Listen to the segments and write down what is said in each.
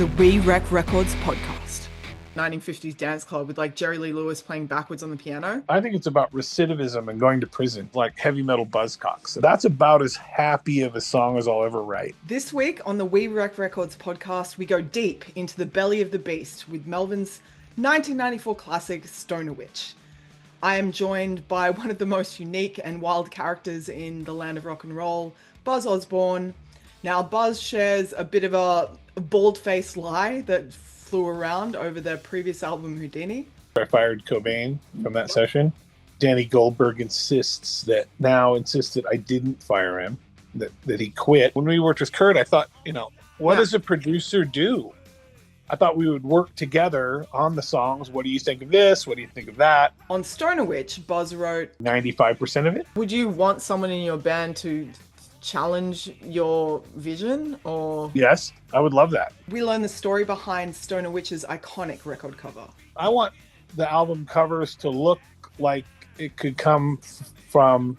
the We Wreck Records podcast. 1950s dance club with like Jerry Lee Lewis playing backwards on the piano. I think it's about recidivism and going to prison, like heavy metal buzzcocks. That's about as happy of a song as I'll ever write. This week on the We Wreck Records podcast, we go deep into the belly of the beast with Melvin's 1994 classic Stoner Witch. I am joined by one of the most unique and wild characters in the land of rock and roll, Buzz Osborne. Now, Buzz shares a bit of a bald-faced lie that flew around over their previous album, Houdini. I fired Cobain from that session. Danny Goldberg insists that I didn't fire him, that he quit. When we worked with Kurt, I thought, what does a producer do? I thought we would work together on the songs. What do you think of this? What do you think of that? On Stoner Witch, Buzz wrote 95% of it. Would you want someone in your band to challenge your vision, or? Yes, I would love that. We learn the story behind Stoner Witch's iconic record cover. I want the album covers to look like it could come from,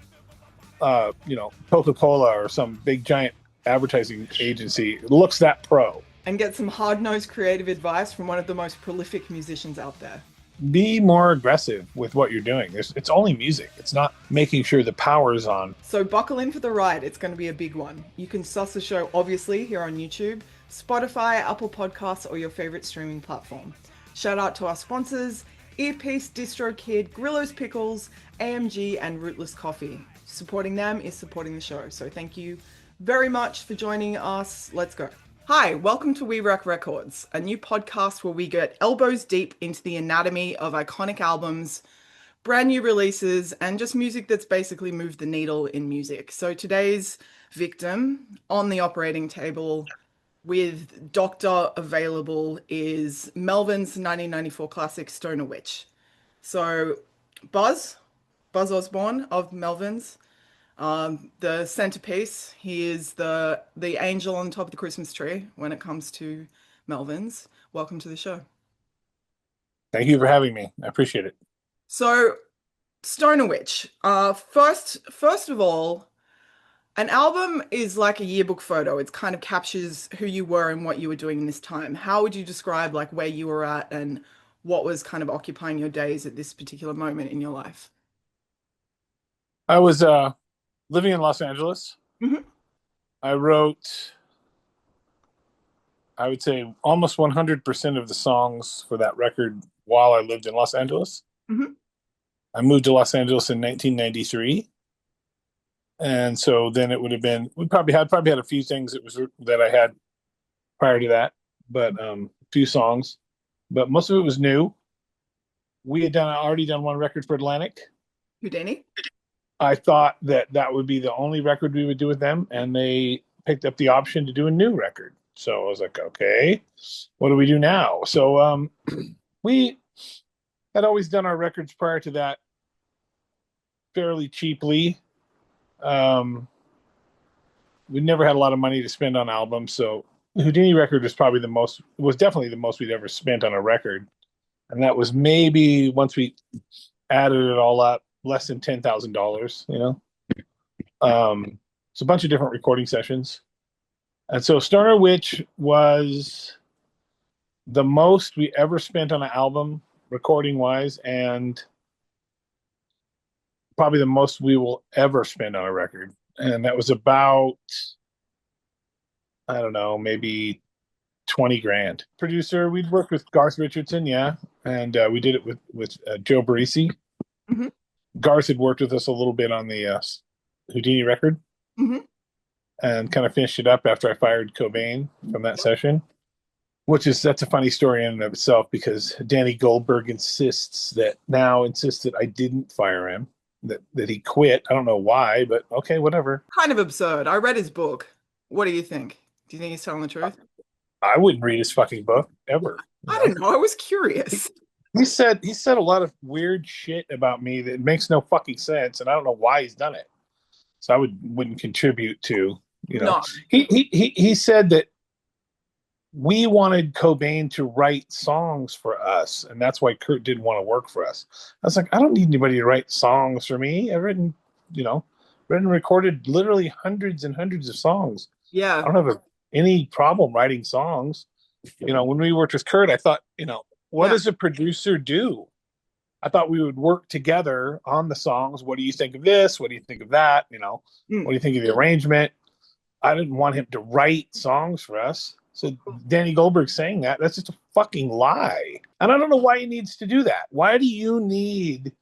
Coca-Cola or some big giant advertising agency. It looks that pro. And get some hard-nosed creative advice from one of the most prolific musicians out there. Be more aggressive with what you're doing. It's only music. It's not making sure the power's on. So buckle in for the ride. It's going to be a big one. You can suss the show, obviously, here on YouTube, Spotify, Apple Podcasts, or your favorite streaming platform. Shout out to our sponsors, Earpeace, Distrokid, Grillo's Pickles, AMG, and Rootless Coffee. Supporting them is supporting the show. So thank you very much for joining us. Let's go. Hi, welcome to We Wreck Records, a new podcast where we get elbows deep into the anatomy of iconic albums, brand new releases, and just music that's basically moved the needle in music. So today's victim on the operating table with doctor available is Melvin's 1994 classic Stoner Witch. So Buzz Osborne of Melvins, the centerpiece. He is the angel on top of the Christmas tree when it comes to Melvins. Welcome to the show. Thank you for having me. I appreciate it. So, Stoner Witch. First of all, an album is like a yearbook photo. It kind of captures who you were and what you were doing in this time. How would you describe like where you were at and what was kind of occupying your days at this particular moment in your life? I was living in Los Angeles. Mm-hmm. I wrote, I would say, almost 100% of the songs for that record while I lived in Los Angeles. Mm-hmm. I moved to Los Angeles in 1993. And so then it would have been, we probably had a few things that I had prior to that, but a few songs, but most of it was new. We had already done one record for Atlantic. Houdini? I thought that would be the only record we would do with them, and they picked up the option to do a new record. So I was like, okay, what do we do now? So we had always done our records prior to that fairly cheaply. We never had a lot of money to spend on albums, so the Houdini record was definitely the most we'd ever spent on a record, and that was maybe, once we added it all up, less than $10,000, it's a bunch of different recording sessions. And so Stoner Witch was the most we ever spent on an album recording wise, and probably the most we will ever spend on a record. And that was about, I don't know, maybe 20 grand. Producer, we'd worked with Garth Richardson. Yeah. And we did it with Joe Barresi. Mm-hmm. Garth had worked with us a little bit on the Houdini record, mm-hmm. and kind of finished it up after I fired Cobain from that session, that's a funny story in and of itself, because Danny Goldberg insists that I didn't fire him, that he quit. I don't know why, but okay, whatever. Kind of absurd. I read his book. What do you think? Do you think he's telling the truth? I wouldn't read his fucking book ever. I don't know. I was curious. He said a lot of weird shit about me that makes no fucking sense, and I don't know why he's done it. So I wouldn't contribute to, No. He said that we wanted Cobain to write songs for us, and that's why Kurt didn't want to work for us. I was like, I don't need anybody to write songs for me. I've written and recorded literally hundreds and hundreds of songs. Yeah. I don't have any problem writing songs. when we worked with Kurt, I thought, what Yeah. does a producer do? I thought we would work together on the songs. What do you think of this? What do you think of that? What do you think of the arrangement? I didn't want him to write songs for us. So Danny Goldberg saying that's just a fucking lie. And I don't know why he needs to do that. Why do you need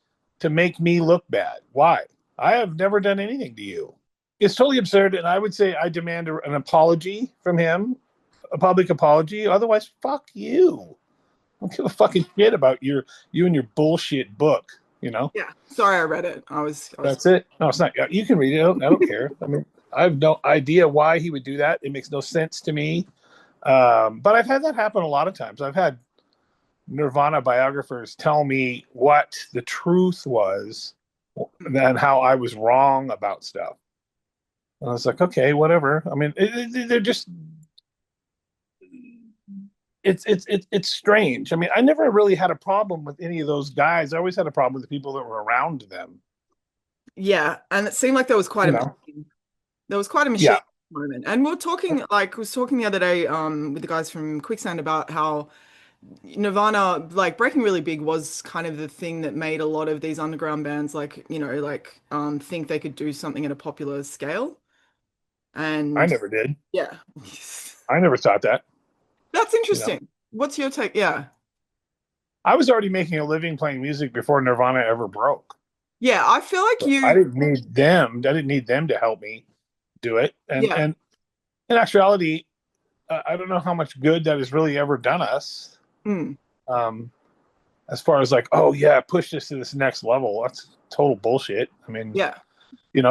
to make me look bad? Why? I have never done anything to you. It's totally absurd. And I would say I demand an apology from him, a public apology. Otherwise, fuck you. I don't give a fucking shit about you and your bullshit book, Yeah. Sorry, I read it. I was. That's it. No, it's not. You can read it. I don't care. I mean, I have no idea why he would do that. It makes no sense to me. But I've had that happen a lot of times. I've had Nirvana biographers tell me what the truth was and how I was wrong about stuff. And I was like, okay, whatever. I mean, they're just. It's strange. I mean, I never really had a problem with any of those guys. I always had a problem with the people that were around them. Yeah, and it seemed like there was quite a machine. There was quite a machine moment. And we were talking, was talking the other day with the guys from Quicksand about how Nirvana, like breaking really big, was kind of the thing that made a lot of these underground bands think they could do something at a popular scale. And I never did. Yeah. I never thought that. That's interesting. What's your take? Yeah. I was already making a living playing music before Nirvana ever broke. Yeah, I feel like I didn't need them. I didn't need them to help me do it. And in actuality, I don't know how much good that has really ever done us. As far as like, oh yeah, push this to this next level. That's total bullshit. I mean,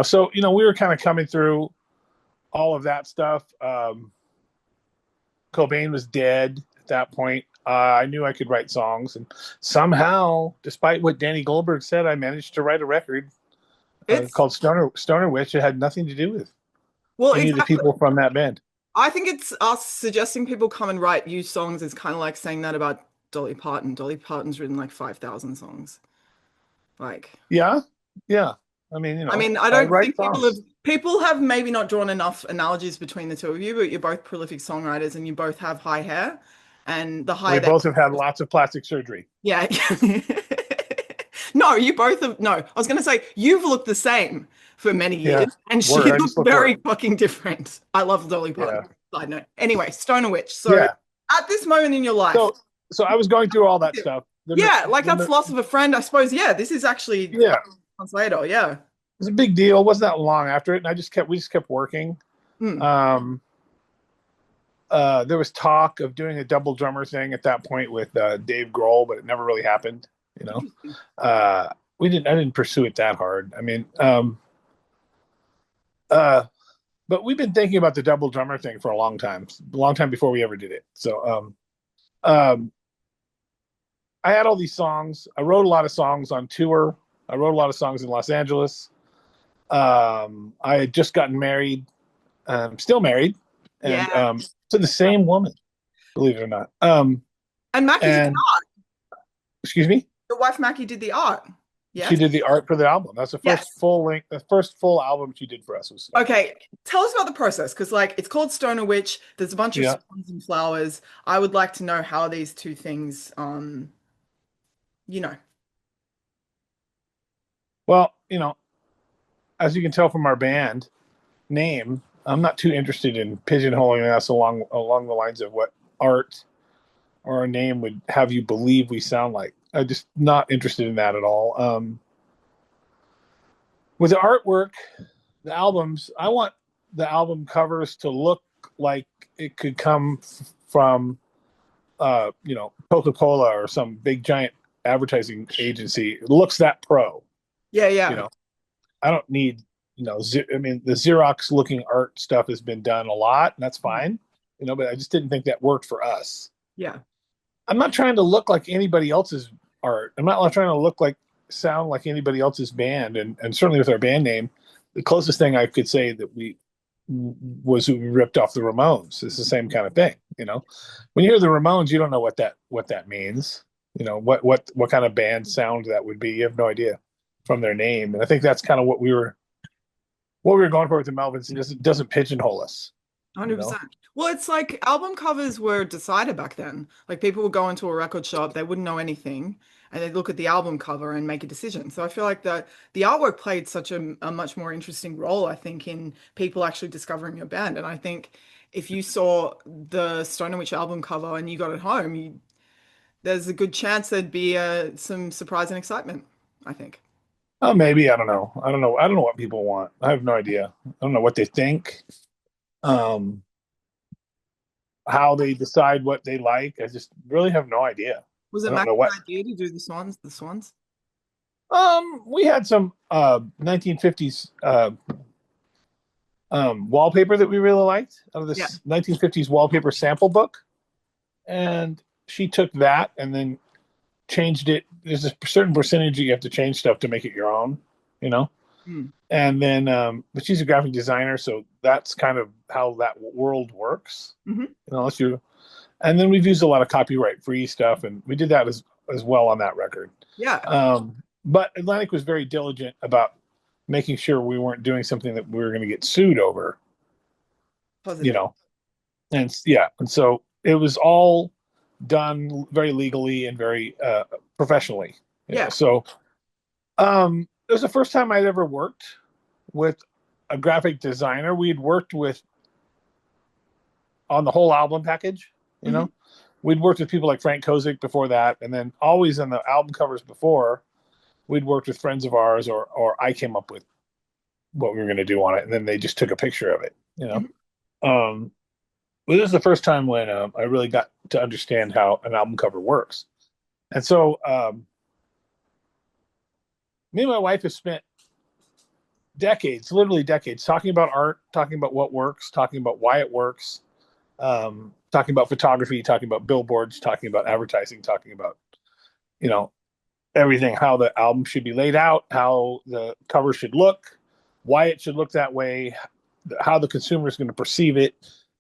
so we were kind of coming through all of that stuff. Cobain was dead at that point. I knew I could write songs, and somehow, despite what Danny Goldberg said, I managed to write a record called Stoner Witch. It had nothing to do with any of the people from that band. I think it's us suggesting people come and write you songs is kind of like saying that about Dolly Parton. Dolly Parton's written like 5,000 songs. Yeah. I mean, I don't think people have maybe not drawn enough analogies between the two of you, but you're both prolific songwriters and you both have high hair. And the high we both have had lots of plastic surgery. Yeah. No, you both have. No, I was going to say you've looked the same for many years, and she looks very fucking different. I love Dolly Parton. Side note. Anyway, Stoner Witch. So at this moment in your life, so I was going through all that stuff. That's loss of a friend, I suppose. Yeah, this is actually months later. Yeah, it was a big deal. It wasn't that long after it, and we just kept working. There was talk of doing a double drummer thing at that point with Dave Grohl, but it never really happened. I didn't pursue it that hard. I mean, but we've been thinking about the double drummer thing for a long time before we ever did it. So, I had all these songs. I wrote a lot of songs on tour. I wrote a lot of songs in Los Angeles. I had just gotten married. Still married, and to the same woman, believe it or not. And Mackie did the art. Excuse me? Your wife Mackie did the art. Yeah. She did the art for the album. That's the first full album she did for us. Okay. Tell us about the process, because it's called Stoner Witch. There's a bunch of swans and flowers. I would like to know how these two things Well, as you can tell from our band name, I'm not too interested in pigeonholing us along the lines of what art or a name would have you believe we sound like. I'm just not interested in that at all. With the artwork, the albums, I want the album covers to look like it could come from, Coca-Cola or some big giant advertising agency. It looks that pro. Yeah. I don't need, the Xerox looking art stuff has been done a lot, and that's fine, but I just didn't think that worked for us. Yeah. I'm not trying to look like anybody else's art. I'm not trying to sound like anybody else's band. And certainly with our band name, the closest thing I could say that we ripped off the Ramones. It's the same kind of thing. When you hear the Ramones, you don't know what that means. What kind of band sound that would be. You have no idea from their name. And I think that's kind of what we were going for with the Melvins. It doesn't pigeonhole us. you know. 100%. Well, it's like album covers were decided back then. Like people would go into a record shop, they wouldn't know anything, and they'd look at the album cover and make a decision. So I feel like the artwork played such a much more interesting role, I think, in people actually discovering your band. And I think if you saw the Stone Witch album cover and you got it home, there's a good chance there'd be some surprise and excitement, I think. Oh, maybe, I don't know. I don't know what people want. I have no idea. I don't know what they think. Um, how they decide what they like. I just really have no idea. Was I it don't know Mackie's what. idea to do the Swans? The Swans? We had some 1950s wallpaper that we really liked out of Yeah. this 1950s wallpaper sample book, and she took that and then changed it. There's a certain percentage you have to change stuff to make it your own, you know. Mm. And then, but she's a graphic designer, so that's kind of how that world works. Mm-hmm. You know, unless you, and then we've used a lot of copyright free stuff, and we did that as well on that record. Yeah. But Atlantic was very diligent about making sure we weren't doing something that we were going to get sued over. Positive. You know, and yeah, and so it was all done very legally and very professionally. Yeah. Know? So it was the first time I'd ever worked with a graphic designer. We had worked with on the whole album package, you know. We'd worked with people like Frank Kozik before that, and then always on the album covers before, we'd worked with friends of ours, or I came up with what we were going to do on it, and then they just took a picture of it, you know. But this is the first time when I really got to understand how an album cover works. And so me and my wife have spent decades, literally decades, talking about art, talking about what works, talking about why it works, talking about photography, talking about billboards, talking about advertising, talking about, you know, everything, how the album should be laid out, how the cover should look, why it should look that way, how the consumer is going to perceive it,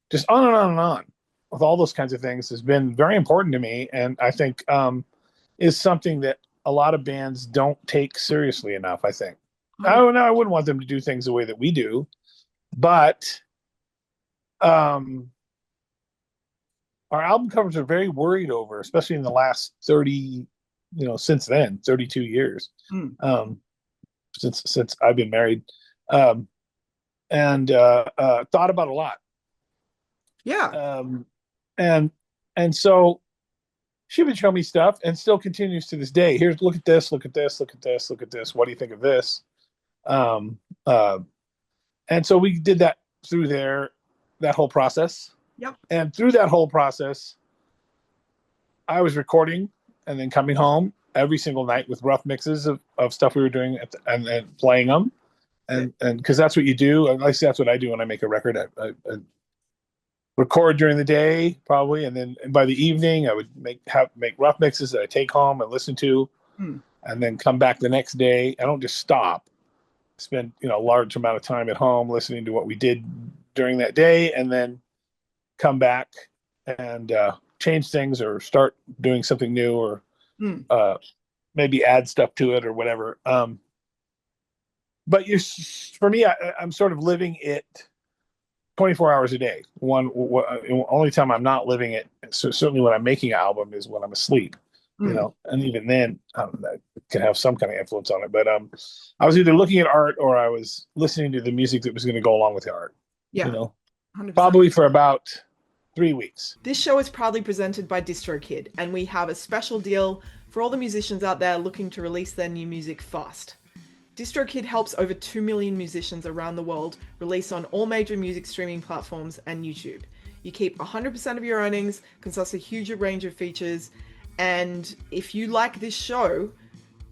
just on and on and on with all those kinds of things has been very important to me. And I think is something that a lot of bands don't take seriously enough, I think. I wouldn't want them to do things the way that we do, but our album covers are very worried over, especially in the last 30, you know, since then, 32 years, since I've been married, and thought about a lot. Yeah. And so she would show me stuff and still continues to this day. Here's, look at this, look at this, look at this, look at this. What do you think of this? And so we did that through that whole process. Yep. And through that whole process, I was recording and then coming home every single night with rough mixes of stuff we were doing and playing them. And because that's what you do. At least that's what I do when I make a record. I record during the day probably, and then by the evening I would make rough mixes that I take home and listen to, and then come back the next day. I don't just stop. Spend, you know, a large amount of time at home listening to what we did during that day, and then come back and change things or start doing something new, or maybe add stuff to it or whatever. But for me, I'm sort of living it 24 hours a day. Only time I'm not living it, so certainly when I'm making an album, is when I'm asleep. You know, and even then, that can have some kind of influence on it. But I was either looking at art or I was listening to the music that was going to go along with the art. Yeah, you know, 100%. Probably for about 3 weeks. This show is proudly presented by Distrokid, and we have a special deal for all the musicians out there looking to release their new music fast. Distrokid helps over 2 million musicians around the world release on all major music streaming platforms and YouTube. You keep 100% of your earnings, can access a huge range of features, and if you like this show,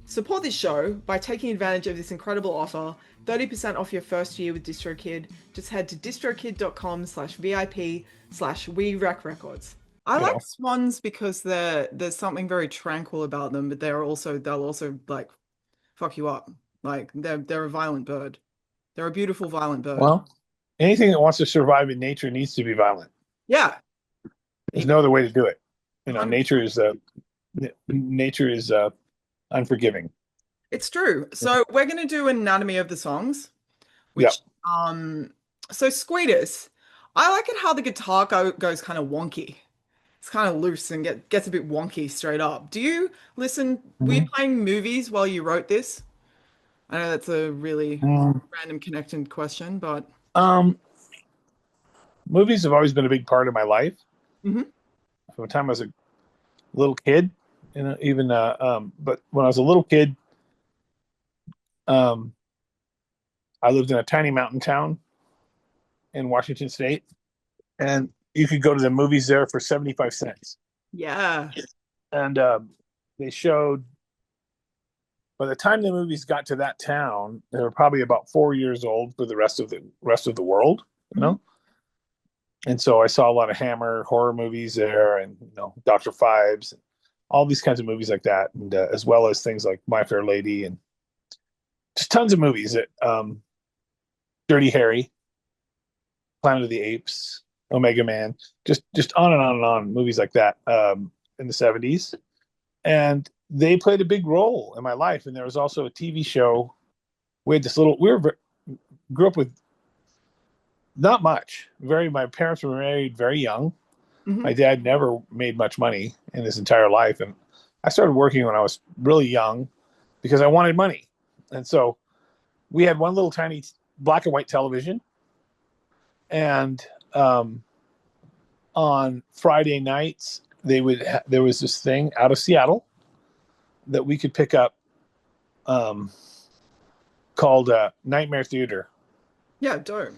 support this show by taking advantage of this incredible offer, 30% off your first year with DistroKid. Just head to distrokid.com/VIP/WeWreckRecords. I like Swans because there's something very tranquil about them, but they'll also like fuck you up. Like they're a violent bird. They're a beautiful violent bird. Well, anything that wants to survive in nature needs to be violent. Yeah. There's no other way to do it. You know, 100%. nature is unforgiving. It's true. So we're gonna do anatomy of the songs, which so Skweetis, I like it how the guitar goes kind of wonky. It's kind of loose and gets a bit wonky straight up. Do you listen? Were you Mhm. playing movies while you wrote this? I know that's a really Mm. random connected question, but Um, Movies have always been a big part of my life Mhm. from the time I was a little kid. Even but when I was a little kid, um, I lived in a tiny mountain town in Washington State, and you could go to the movies there for 75 cents. Yeah. And they showed by the time the movies got to that town, they were probably about 4 years old for the rest of the world, you Mhm. know. And so I saw a lot of Hammer horror movies there, and Doctor Fives, and all these kinds of movies like that, and as well as things like My Fair Lady, and just tons of movies. Dirty Harry, Planet of the Apes, Omega Man, just on and on and on movies like that in the 70s, and they played a big role in my life. And there was also a TV show. We had this little. Grew up with not much. My parents were married very young. My Mhm. dad never made much money in his entire life, and I started working when I was really young because I wanted money. And so we had one little tiny black and white television, and on Friday nights there was this thing out of Seattle that we could pick up um, called Nightmare Theater. Yeah, dope.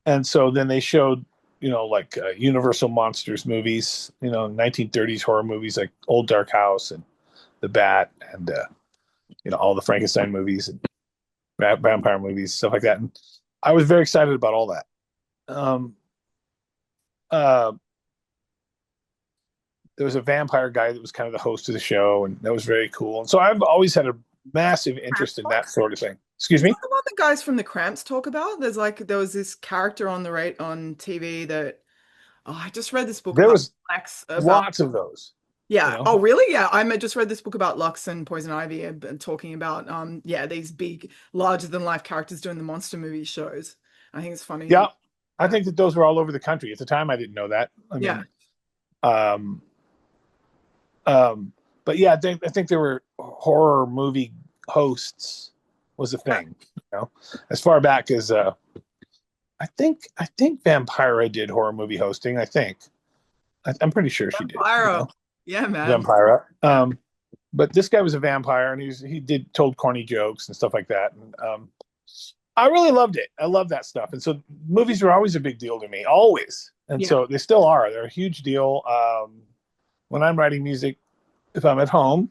And so then they showed like Universal Monsters movies, 1930s horror movies like Old Dark House and The Bat, and all the Frankenstein movies and vampire movies, stuff like that. And I was very excited about all that. um uh there was a vampire guy that was kind of the host of the show, and that was very cool. And so I've always had a massive interest in that sort of thing. Excuse Is that me. the one the guys from the Cramps talk about? There was this character on the rate on TV that I just read this book There about was Lex about lots of those, you yeah. know. Oh, really? Yeah. Just read this book about Lux and Poison Ivy and talking about yeah, these big larger than life characters doing the monster movie shows. I think it's funny Yeah, that I yeah. think that those were all over the country at the time. I didn't know that. I Yeah. mean, um um but yeah, I think there were horror movie hosts was a thing, as far back as I think Vampira did horror movie hosting. I'm pretty sure she did. Vampiro. Yeah, man. Vampira. But this guy was a vampire, and he did told corny jokes and stuff like that. And I really loved it. I love that stuff. And so movies were always a big deal to me, always. And Yeah. so they still are. They're a huge deal. When I'm writing music, if I'm at home,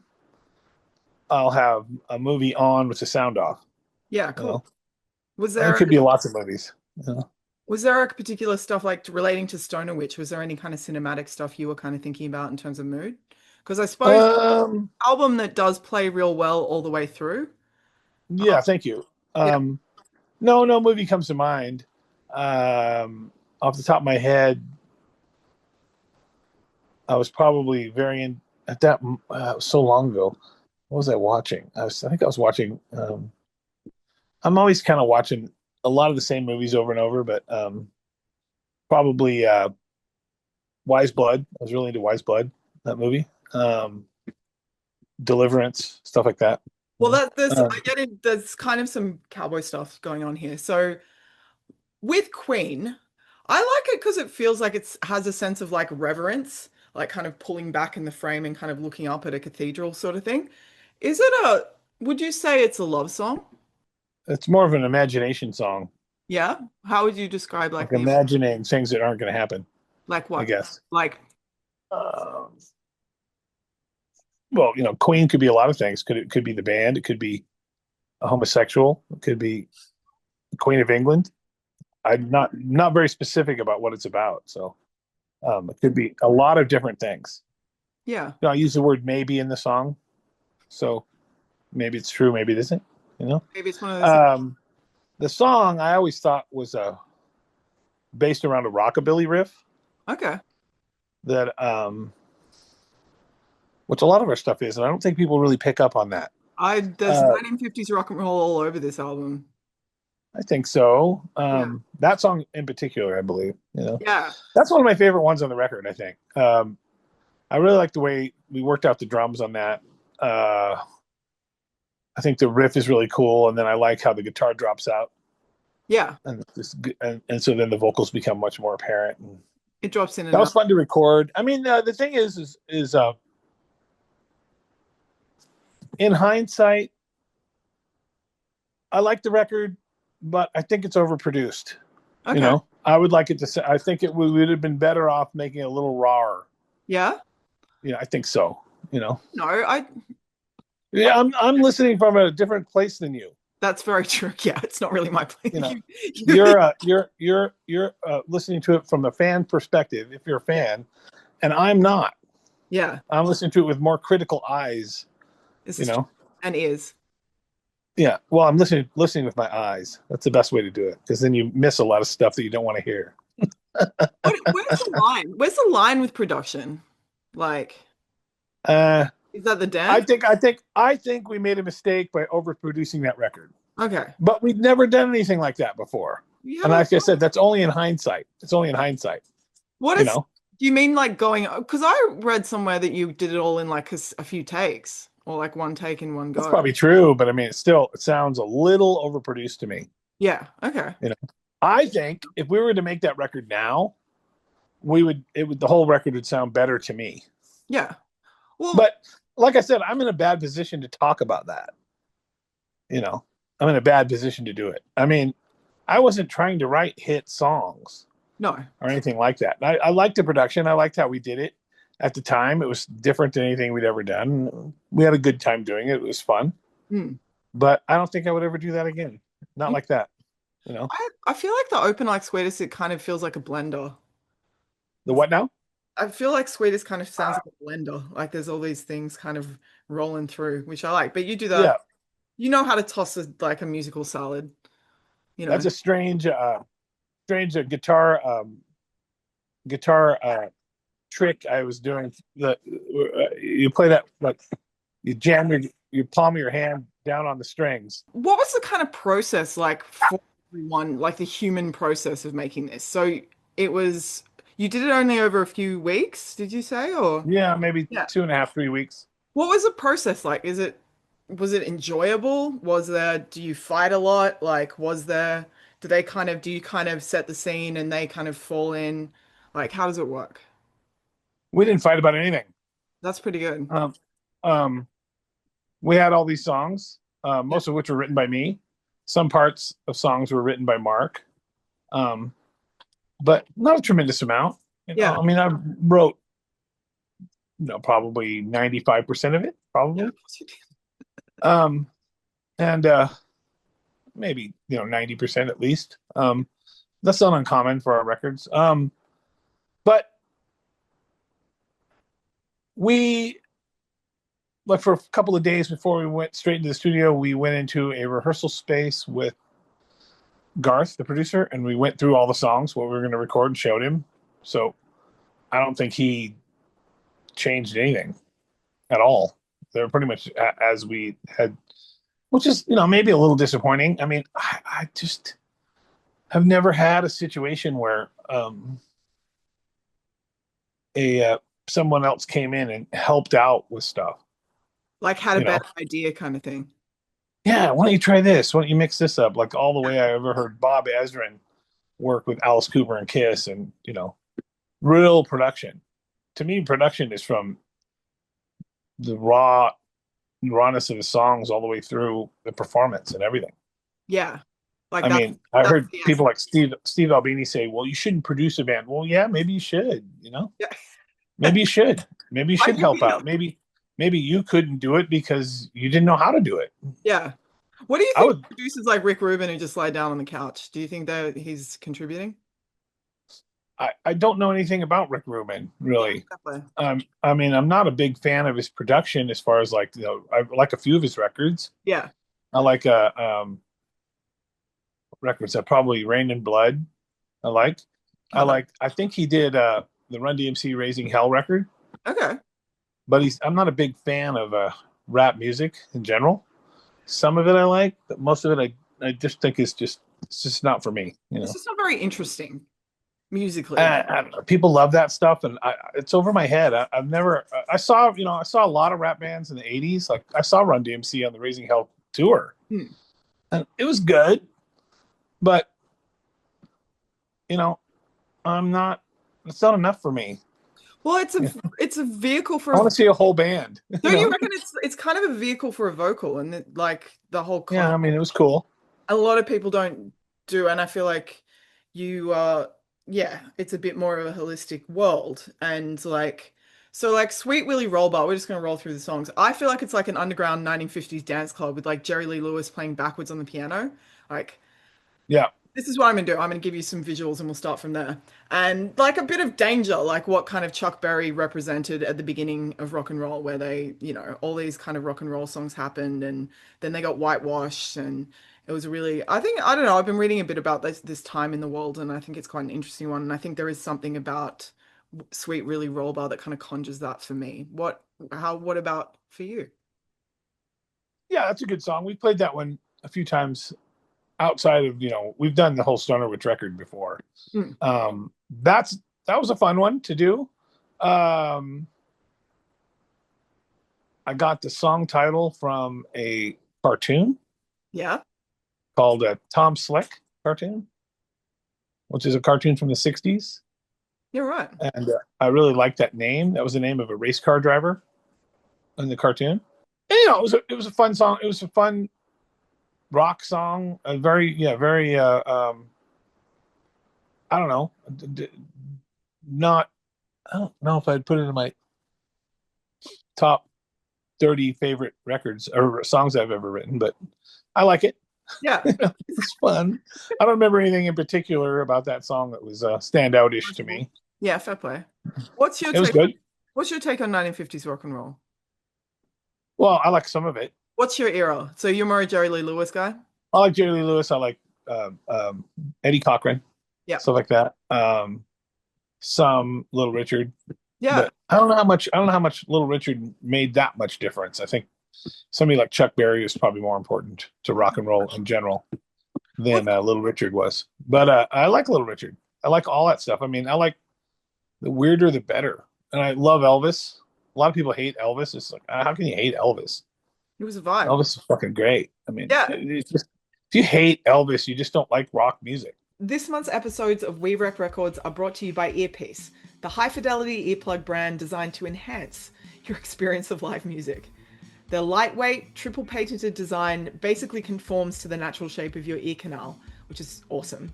I'll have a movie on with the sound off. Yeah, You cool. know, Was and it there could be lots of movies. was there a particular stuff like relating to Stoner Witch? Was there any kind of cinematic stuff you were kind of thinking about in terms of mood? Because I suppose Um, album that does play real well all the way through. yeah, thank you. Yeah. No movie comes to mind. Off the top of my head, I was probably very in at that so long ago. What was I watching? I think I was watching. I'm always kind of watching a lot of the same movies over and over, but probably Wise Blood. I was really into Wise Blood, that movie. Um, Deliverance, stuff like that. Well, I Um, get it. There's kind of some cowboy stuff going on here. So with Queen, I like it because it feels like it has a sense of like reverence, like kind of pulling back in the frame and kind of looking up at a cathedral sort of thing. Would you say it's a love song? it's more of an imagination song, Yeah. How would you describe like like the imagining things that aren't going to happen, like I what? guess. Like Um, well, Queen could be a lot of things. Could be the band. It could be a homosexual. It could be the Queen of England. I'm not very specific about what it's about. So it could be a lot of different things. yeah. I use the word maybe in the song, so maybe it's true, maybe it isn't. You know, Maybe it's one of those things. um, the song I always thought was based around a rockabilly riff Okay. that which a lot of our stuff is, and I don't think people really pick up on that. There's Uh, 1950s rock and roll all over this album. I think so. Yeah. That song in particular, I believe, Yeah. that's one of my favorite ones on the record, I think. I really like the way we worked out the drums on that. I think the riff is really cool. And then I like how the guitar drops out Yeah. and so then the vocals become much more apparent. And It drops in that and was out. fun to record. I mean, the thing is in hindsight, I like the record, but I think it's overproduced. Okay. I would like it to. I think it would have been better off making it a little rawer. Yeah. I think so. No, Yeah, I'm listening from a different place than you. that's very true. Yeah, it's not really my place. You're listening to it from a fan perspective. If you're a fan, and I'm not. Yeah. I'm listening to it with more critical eyes. And ears. Yeah. Well, I'm listening with my eyes. That's the best way to do it, because then you miss a lot of stuff that you don't want to hear. Where's the line? Where's the line with production? Like, is that the dance? I think we made a mistake by overproducing that record. Okay. But we'd never done anything like that before. And like I said, that's only in hindsight. It's only in hindsight. What is? Do you mean like going? Because I read somewhere that you did it all in like a few takes, or like one take in one go. That's probably true, but I mean, it sounds a little overproduced to me. Yeah. Okay. I think if we were to make that record now, the whole record would sound better to me. Yeah. Well, but like I said, I'm in a bad position to talk about that. I'm in a bad position to do it. I mean, I wasn't trying to write hit songs. No. Or anything like that. I liked the production. I liked how we did it at the time. It was different than anything we'd ever done. We had a good time doing it. It was fun. But I don't think I would ever do that again. Not like that. I feel like the open like Skweetis, it kind of feels like a blender. The what now? I feel like Skweetis kind of sounds like a blender. Like there's all these things kind of rolling through, which I like. But you do that. Yeah. You know how to toss like a musical salad. That's a strange guitar trick I was doing. You play that, like you jam your palm of your hand down on the strings. What was the kind of process like for everyone, like the human process of making this? So it was, you did it only over a few weeks, did you say? Or yeah, maybe 2.5, 3 weeks. What was the process like? Was it enjoyable? Do you fight a lot? Like, do you kind of set the scene and they kind of fall in? Like, how does it work? We didn't fight about anything. That's pretty good. We had all these songs, most of which were written by me. Some parts of songs were written by Mark, but not a tremendous amount. I mean, I wrote, probably 95% of it, probably. And maybe 90% at least. That's not uncommon for our records. But we, like, for a couple of days before we went straight into the studio, we went into a rehearsal space with Garth, the producer, and we went through all the songs, what we were going to record, and showed him. So I don't think he changed anything at all. They're pretty much as we had, which is, maybe a little disappointing. I mean, I just have never had a situation where someone else came in and helped out with stuff. Like had a better idea kind of thing. Yeah, why don't you try this? Why don't you mix this up? Like all the way I ever heard Bob Ezrin work with Alice Cooper and Kiss, and real production. To me, production is from the rawness of the songs all the way through the performance and everything. Yeah. Like I heard people like Steve Albini say, well, you shouldn't produce a band. Well, yeah, maybe you should, Yeah. Maybe you should. Maybe you should help out. Maybe you couldn't do it because you didn't know how to do it. Yeah. What do you think producers like Rick Rubin who just lie down on the couch? Do you think that he's contributing? I don't know anything about Rick Rubin, really. I mean, I'm not a big fan of his production as far as I like a few of his records. Yeah. I like records that probably Rain and Blood. I think he did the Run DMC Raising Hell record. Okay. But I'm not a big fan of rap music in general. Some of it I like, but most of it I just think is just It's just not for me, It's just not very interesting musically. I don't know. People love that stuff, and it's over my head. I've never. I saw, I saw a lot of rap bands in the '80s. Like I saw Run DMC on the Raising Hell tour, Hmm. and it was good, but I'm not. It's not enough for me. Well, it's a vehicle for I a, want to see a whole band. don't you reckon it's kind of a vehicle for a vocal and like the whole Yeah, I concept. mean, it was cool. A lot of people don't do, and I feel like you yeah, it's a bit more of a holistic world. And like so like Sweet Willy Rollbar, we're just gonna roll through the songs. I feel like it's like an underground 1950s dance club with like Jerry Lee Lewis playing backwards on the piano. Like Yeah, this is what I'm gonna do. I'm gonna give you some visuals and we'll start from there. And like a bit of danger, like what kind of Chuck Berry represented at the beginning of rock and roll, where they, all these kind of rock and roll songs happened and then they got whitewashed and it was really, I don't know, I've been reading a bit about this time in the world and I think it's quite an interesting one. And I think there is something about Sweet Really Rollbar that kind of conjures that for me. What about for you? yeah, that's a good song. We played that one a few times outside of, we've done the whole Stoner Witch record before. Mm. That was a fun one to do. I got the song title from a cartoon Yeah, called a Tom Slick cartoon, which is a cartoon from the 60s. you're right. And I really liked that name. That was the name of a race car driver in the cartoon. And, it was a fun song. It was a fun rock song. A very, yeah, very, I don't know, not, I don't know if I'd put it in my top 30 favorite records or songs I've ever written, but I like it. Yeah. It's fun. I don't remember anything in particular about that song that was standout-ish to me. Yeah, fair play. What's your It was take? good. What's your take on 1950s rock and roll? Well, I like some of it. What's your era? So you're more a Jerry Lee Lewis guy? I like Jerry Lee Lewis. I like Eddie Cochran. Yeah. Stuff like that. Some Little Richard. Yeah. But I don't know how much Little Richard made that much difference. I think somebody like Chuck Berry is probably more important to rock and roll in general than Little Richard was. But I like Little Richard. I like all that stuff. I mean, I like the weirder the better. And I love Elvis. A lot of people hate Elvis. It's like, how can you hate Elvis? It was a vibe. Elvis is fucking great. I mean, Yeah. it's just, if you hate Elvis, you just don't like rock music. This month's episodes of We Rec Records are brought to you by Earpeace, the high-fidelity earplug brand designed to enhance your experience of live music. Their lightweight, triple-patented design basically conforms to the natural shape of your ear canal, which is awesome.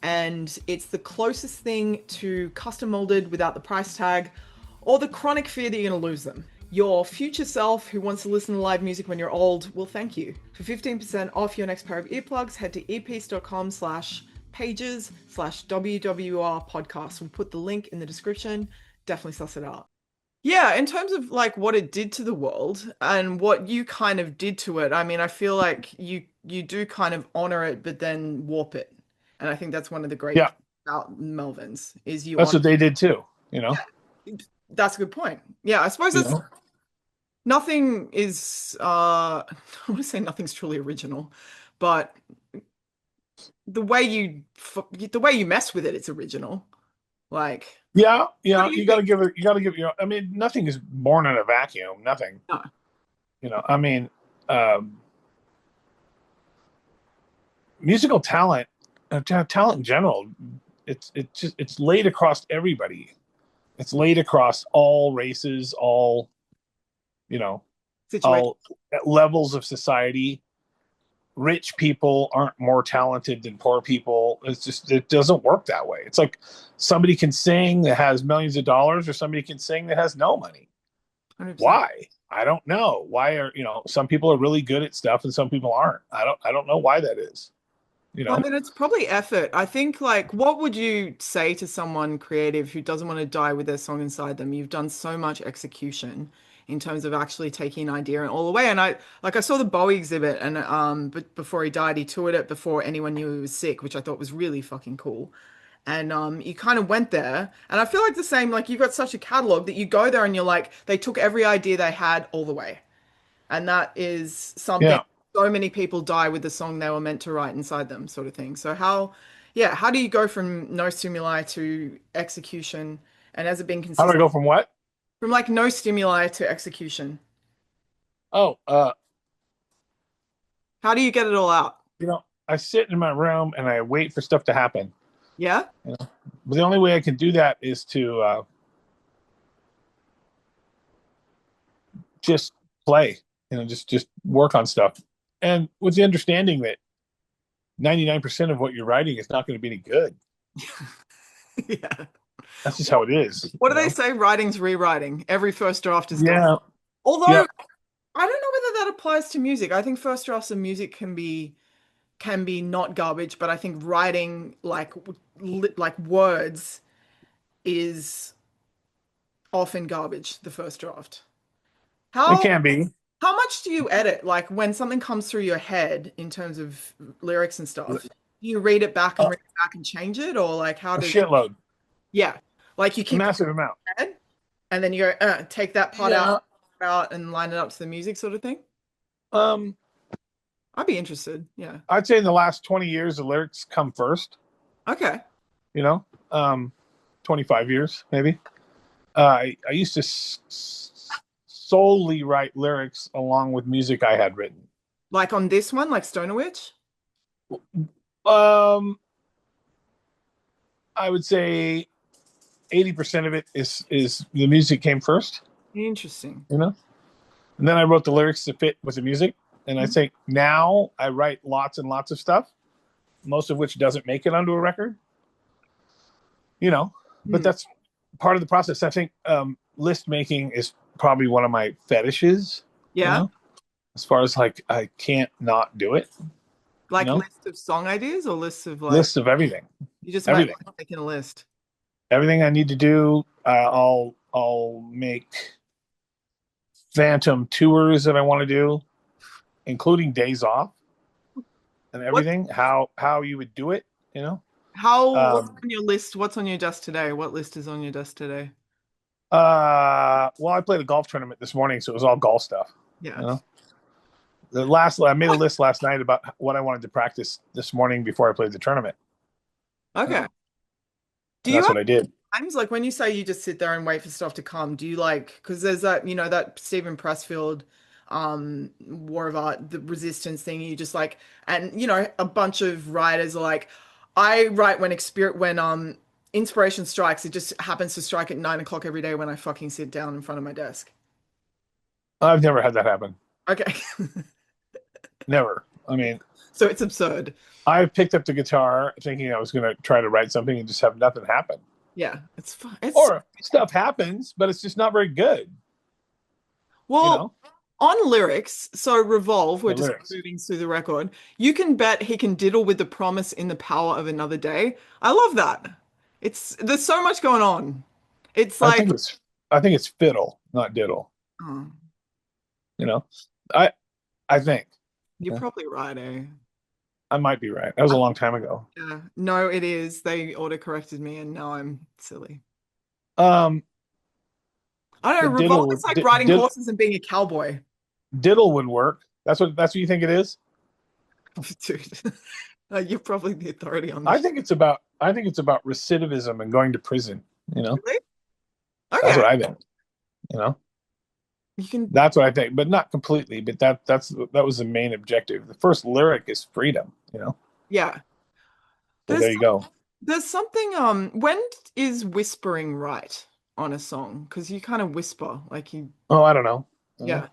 And it's the closest thing to custom-molded without the price tag or the chronic fear that you're going to lose them. Your future self who wants to listen to live music when you're old will thank you. For 15% off your next pair of earplugs, head to earpeace.com/pages/WWR podcast. We'll put the link in the description. Definitely suss it out. Yeah, in terms of like what it did to the world and what you kind of did to it, I mean, I feel like you do kind of honor it, but then warp it. And I think that's one of the great things about Melvins is you. That's what they did too, Yeah, that's a good point. Yeah, I suppose it's nothing is. I want to say nothing's truly original, but the way you mess with it, it's original. Like you gotta give it. I mean, nothing is born in a vacuum. Nothing. No. I mean, musical talent, talent in general, it's laid across everybody. It's laid across all races, all all levels of society. Rich people aren't more talented than poor people. It doesn't work that way. It's like somebody can sing that has millions of dollars or somebody can sing that has no money. 100%. Why? I don't know. Why are, some people are really good at stuff and some people aren't. I don't know why that is. Well, I mean, it's probably effort. I think, like, what would you say to someone creative who doesn't want to die with their song inside them? You've done so much execution in terms of actually taking an idea and all the way. And I saw the Bowie exhibit, and but before he died, he toured it before anyone knew he was sick, which I thought was really fucking cool. And you kind of went there, and I feel like the same. Like, you've got such a catalog that you go there and you're like, they took every idea they had all the way, and that is something. Yeah. so many people die with the song they were meant to write inside them, sort of thing. So how do you go from no stimuli to execution? And has it been How do I consistent go from what? from like no stimuli to execution? Oh, How do you get it all out? I sit in my room and I wait for stuff to happen. Yeah? But the only way I can do that is to just play, just work on stuff, and with the understanding that 99% of what you're writing is not going to be any good. Yeah. That's just how it is. What do they say? Writing's rewriting. Every first draft is gone. Yeah. Although Yeah. I don't know whether that applies to music. I think first drafts of music can be not garbage, but I think writing like words is often garbage, the first draft. It How can be how much do you edit? Like when something comes through your head in terms of lyrics and stuff, do you read it back and a, read it back and change it, or like how a does shitload, yeah, like you a keep it massive amount. in your head and then you go take that part Yeah. out and line it up to the music sort of thing? Um, I'd be interested. Yeah. I'd say in the last 20 years, the lyrics come first. Okay. You know, 25 years maybe. I used to solely write lyrics along with music I had written. Like on this one, like Stoner Witch? Um, I would say 80% of it is the music came first, Interesting. and then I wrote the lyrics to fit with the music. And I Mhm. think now I write lots and lots of stuff, most of which doesn't make it onto a record. But Hmm. that's part of the process. I think list making is probably one of my fetishes. Yeah. As far as like I can't not do it. You Like know, list of song ideas or lists of like lists of everything, you just might everything, like making a list. everything I need to do. I'll make phantom tours that I want to do, including days off and What everything. How you would do it, you know. what's on your list? What's on your desk today? What list is on your desk today? Well, I played a golf tournament this morning, so it was all golf stuff. Yeah. You know, I made a list last night about what I wanted to practice this morning before I played the tournament. Okay. Do And you that's have what I did. times like when you say you just sit there and wait for stuff to come, do you like because there's that Stephen Pressfield War of Art, the resistance thing, you just like and a bunch of writers are like, I write when inspiration strikes, it just happens to strike at 9 o'clock every day when I fucking sit down in front of my desk. I've never had that happen. Okay. Never. I mean, So it's absurd. I picked up the guitar thinking I was going to try to write something and just have nothing happen. Yeah, it's fun. It's Or stuff happens, but it's just not very good. You well, know, on lyrics, so Revolve, we're the just lyrics. moving through the record. You can bet he can diddle with the promise in the power of another day. I love that. There's so much going on. It's I like, think it's I think it's fiddle, not diddle. oh, You know, I I think. you're Yeah, probably right, eh? I might be right. That was a I, long time ago. yeah. No, it is. They auto-corrected me and now I'm silly. Um, I don't the know, Revolve diddle is would like riding horses and being a cowboy. diddle would work. That's what you think it is. Dude, you're probably the authority on I this. think it's about recidivism and going to prison. Really? That's Okay. what I think. You know, You can, that's what I think, but not completely. But that was the main objective. The first lyric is freedom. yeah. So There's there you go. There's something, when is whispering right on a song? Because you kind of whisper, like you, Oh, I don't know. yeah.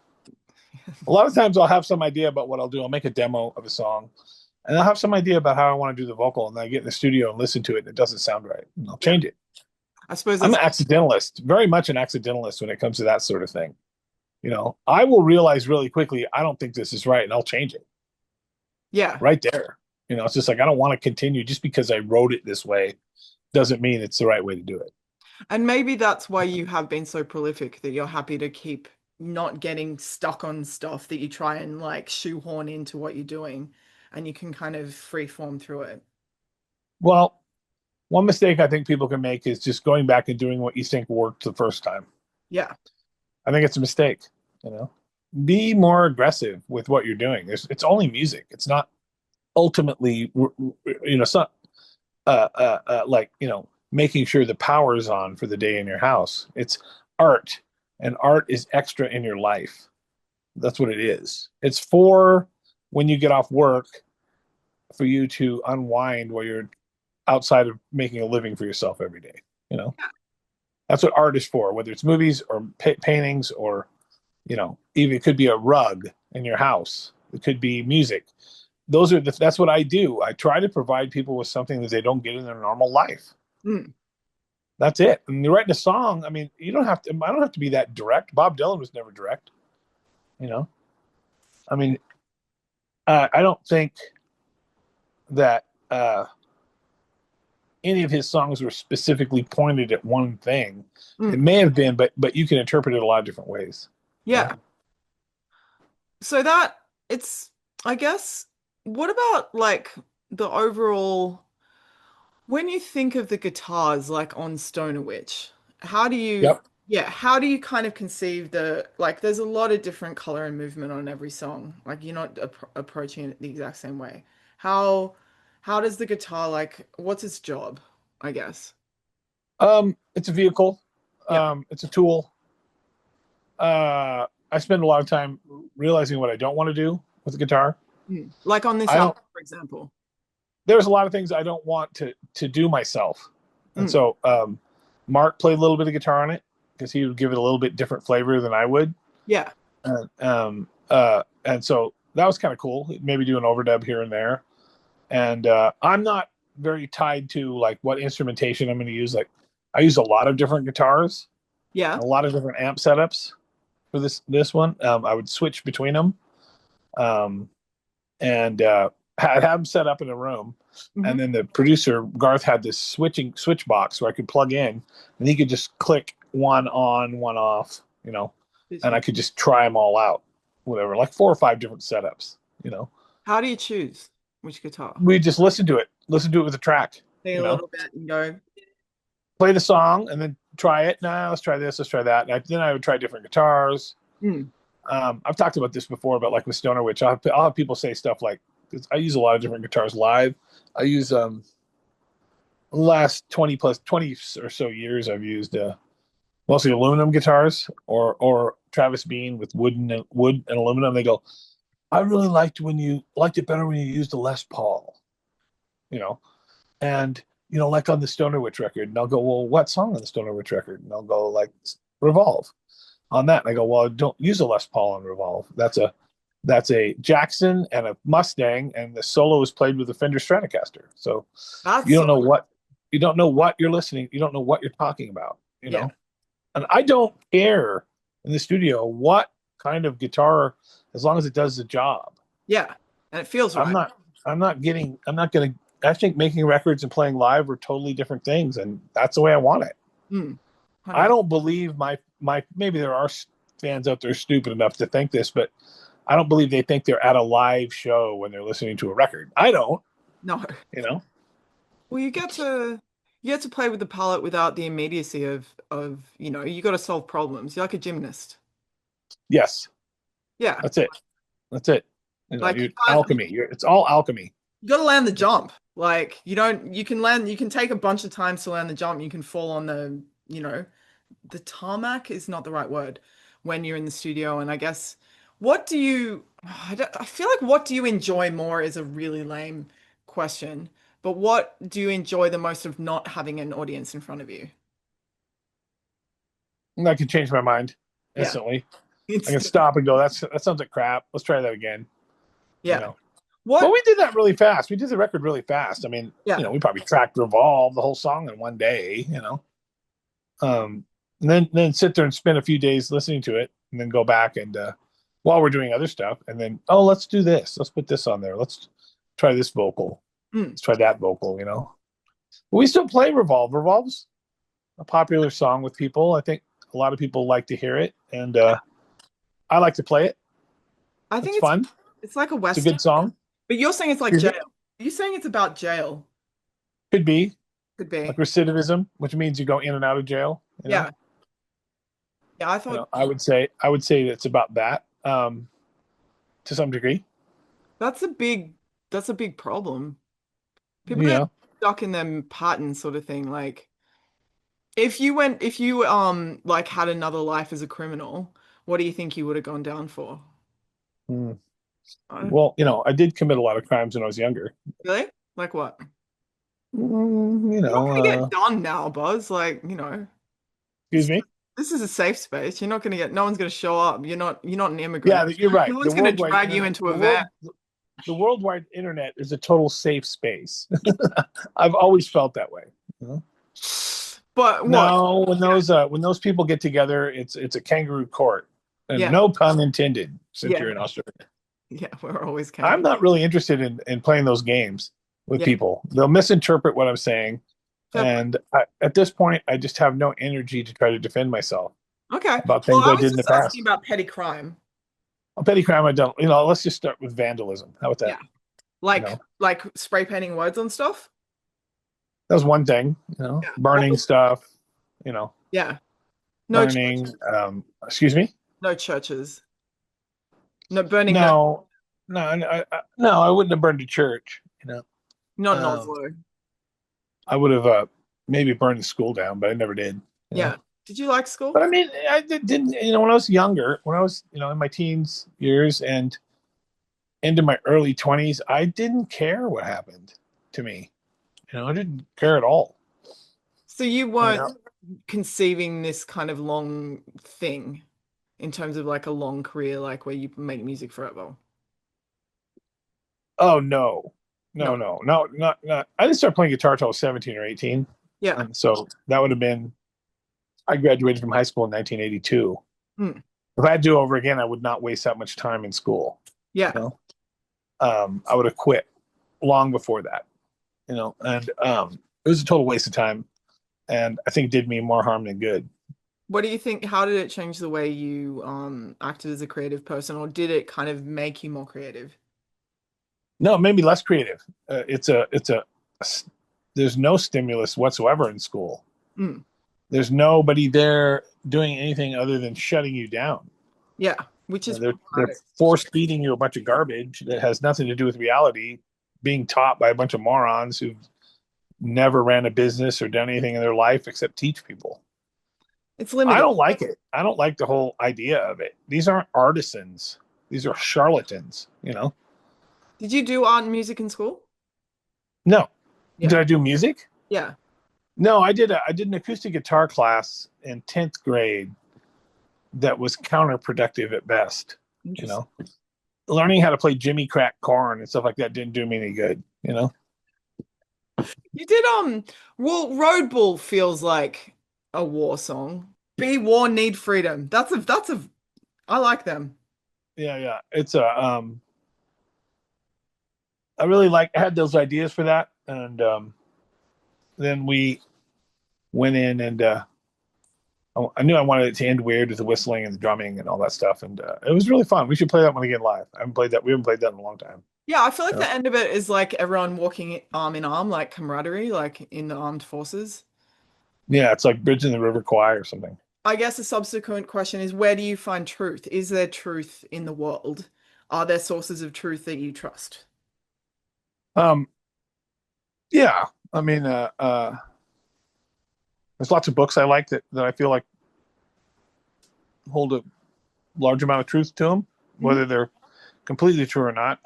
A lot of times I'll have some idea about what I'll do. I'll make a demo of a song, and I'll have some idea about how I want to do the vocal, and then I get in the studio and listen to it, and it doesn't sound right, and I'll Yeah. change it. I suppose I'm that's, an accidentalist, very much an accidentalist when it comes to that sort of thing. I will realize really quickly I don't think this is right, and I'll change it yeah. right there. It's just like I don't want to continue just because I wrote it this way doesn't mean it's the right way to do it. And maybe that's why you have been so prolific that you're happy to keep not getting stuck on stuff that you try and like shoehorn into what you're doing and you can kind of free form through it. Well, one mistake I think people can make is just going back and doing what you think worked the first time. Yeah. I think it's a mistake. You know, be more aggressive with what you're doing. It's only music. It's not ultimately, it's not like, making sure the power is on for the day in your house. It's art, and art is extra in your life. That's what it is. It's for when you get off work, for you to unwind while you're outside of making a living for yourself every day. That's what art is for, whether it's movies or paintings or, even it could be a rug in your house. It could be music. That's what I do. I try to provide people with something that they don't get in their normal life. That's it. And you're writing a song. I mean, I don't have to be that direct. Bob Dylan was never direct. I mean, I don't think that any of his songs were specifically pointed at one thing. It may have been, but you can interpret it a lot of different ways. Yeah. So I guess, what about like the overall, when you think of the guitars like on Stoner Witch, how do you, how do you kind of conceive there's a lot of different color and movement on every song. Like you're not approaching it the exact same way. How does the guitar, what's its job, I guess? It's a vehicle. It's a tool. I spend a lot of time realizing what I don't want to do with the guitar. Like on this album, for example. There's a lot of things I don't want to do myself. And so Mark played a little bit of guitar on it because he would give it a little bit different flavor than I would. Yeah. And so that was kind of cool. Maybe do an overdub here and there. And I'm not very tied to like what instrumentation I'm going to use. Like I use a lot of different guitars. Yeah. A lot of different amp setups for this one. I would switch between them. And I'd have them set up in a room. And then the producer, Garth, had this switch box where I could plug in and he could just click one on, one off, and I could just try them all out, whatever, like 4 or 5 different setups, How do you choose which guitar? We just listen to it with a track. Play a little bit and go. Play the song and then try it. Nah, let's try this, let's try that. And then I would try different guitars. I've talked about this before, but like with Stoner Witch, I'll have people say stuff like, I use a lot of different guitars live. I use last 20 or so years, I've used mostly aluminum guitars or Travis Bean with wood and aluminum. They go, I really liked it better when you used a Les Paul, and like on the Stoner Witch record. And I'll go, well, what song on the Stoner Witch record? And I'll go like Revolve on that. And I go, well, don't use a Les Paul on Revolve. That's a Jackson and a Mustang, and the solo is played with a Fender Stratocaster. So you don't know what you're listening. You don't know what you're talking about, know? And I don't care in the studio what kind of guitar, as long as it does the job. Yeah. And it feels right. I think making records and playing live are totally different things. And that's the way I want it. I don't believe maybe there are fans out there stupid enough to think this, but I don't believe they think they're at a live show when they're listening to a record. I don't. No. Well, you get to play with the palette without the immediacy of you got to solve problems. You're like a gymnast. Yes. Yeah. That's it. Alchemy. It's all alchemy. You got to land the jump. Like you can take a bunch of times to land the jump. You can fall on the tarmac is not the right word when you're in the studio. And I guess, I feel like what do you enjoy more is a really lame question, but what do you enjoy the most of not having an audience in front of you? I can change my mind instantly. I can stop and go, that sounds like crap. Let's try that again. Yeah. But we did that really fast. We did the record really fast. I mean, we probably tracked Revolve the whole song in one day, and then sit there and spend a few days listening to it and then go back and, while we're doing other stuff, and then, let's do this. Let's put this on there. Let's try this vocal. Let's try that vocal, But we still play Revolve. Revolve's a popular song with people. I think a lot of people like to hear it, and I like to play it. I think it's fun. It's like a Western. It's a good song. But you're saying it's like jail. You're saying it's about jail. Could be. Like recidivism, which means you go in and out of jail. Yeah. Yeah, I thought I would say it's about that. to some degree. That's a big problem. People get Yeah. stuck in them patterns sort of thing. Like if you like had another life as a criminal, what do you think you would have gone down for? Mm. Uh, Well, I did commit a lot of crimes when I was younger. Really? Like what? Mm, You're not gonna get done now, Buzz. Like, excuse me. this is a safe space. You're not gonna get no one's gonna show up. You're not an Yeah, immigrant. you're No right. The one's gonna worldwide drag you internet, into a van. the worldwide internet is a total safe space. I've always felt that way. You know? But what? No, when those people get together, it's a kangaroo court, and Yeah, no pun intended. Since yeah, you're in Australia, yeah. We're always I'm kangaroo. not really interested in playing those games with Yeah, people. They'll misinterpret what I'm saying, fair play. and at this point, I just have no energy to try to defend myself Okay. about Well, things I I was did in the just asking past. about petty crime. A petty crime I don't. Let's just start with vandalism. How about that? Yeah. Like You like spray painting words on stuff. That was one thing. Yeah. Burning stuff. You know, Yeah. No burning. churches. Excuse me. No churches. No burning no No, no, I wouldn't have burned a church. not in Um, Oslo. I would have maybe burned the school down, but I never did. Yeah. Did you like school? But I mean, I didn't. When I was younger, when I was in my teens years and into my early 20s, I didn't care what happened to me. I didn't care at all. So you You weren't know? conceiving this kind of long thing in terms of like a long career, like where you make music forever. Oh no, no, No. no, no, not. I didn't start playing guitar till I was 17 or 18, Yeah. and so that would have been. I graduated from high school in 1982. Hmm. If I had to do it over again, I would not waste that much time in school. Yeah. You know, I would have quit long before that. And it was a total waste of time, and I think it did me more harm than good. What do you think? How did it change the way you acted as a creative person, or did it kind of make you more creative? No, it made me less creative. There's no stimulus whatsoever in school. Mm. There's nobody there doing anything other than shutting you down. Yeah, which is They're force feeding you a bunch of garbage that has nothing to do with reality, being taught by a bunch of morons who've never ran a business or done anything in their life except teach people. it's I limited. don't like it. I don't like the whole idea of it. These aren't artisans. These are charlatans. Did you do art and music in school? No. Yeah. Did I do music? Yeah. No, I did an acoustic guitar class in 10th grade that was counterproductive at best. Interesting. Learning how to play Jimmy Crack Corn and stuff like that didn't do me any good. You did well, Road Bull feels like a war song. Be war, need freedom. That's a I like them. Yeah. It's I really had those ideas for that, and then we went in and I knew I wanted it to end weird with the whistling and the drumming and all that stuff, and it was really fun. We should play that one again live. I haven't played that. We haven't played that in a long time. Yeah, I feel like You know? the end of it is like everyone walking arm in arm, like camaraderie, like in the armed forces. Yeah, it's like Bridge in the River Kwai or something. I guess a subsequent question is where do you find truth? Is there truth in the world? Are there sources of truth that you trust? Um, yeah, I mean, there's lots of books I like that I feel like hold a large amount of truth to them, whether they're completely true or not.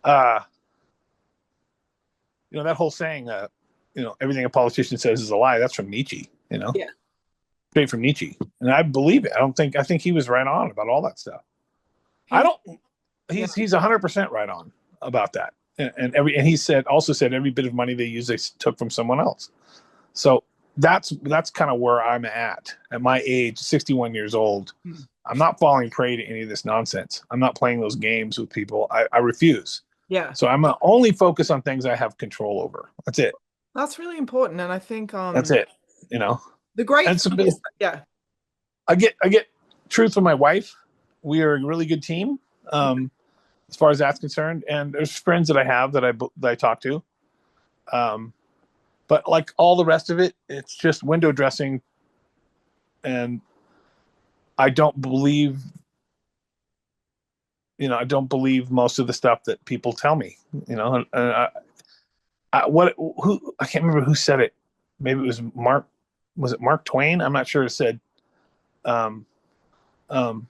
Uh, that whole saying, everything a politician says is a lie. That's from Nietzsche. Yeah. Straight from Nietzsche, and I believe it. I think he was right on about all that stuff. I don't. He's 100% right on about that, and he also said every bit of money they use they took from someone else. So that's kind of where I'm at my age, 61 years old. I'm not falling prey to any of this nonsense. I'm not playing those games with people. I refuse. Yeah. So I'm only focus on things I have control over. That's it. That's really important. And I think That's it. the great And thing is, yeah. I get truth from my wife. We are a really good team, as far as that's concerned. And there's friends that I have that I talk to. But like all the rest of it, it's just window dressing. And I don't believe I don't believe most of the stuff that people tell me. I can't remember who said it. Maybe it was Mark. Was it Mark Twain? I'm not sure. It said, um, um,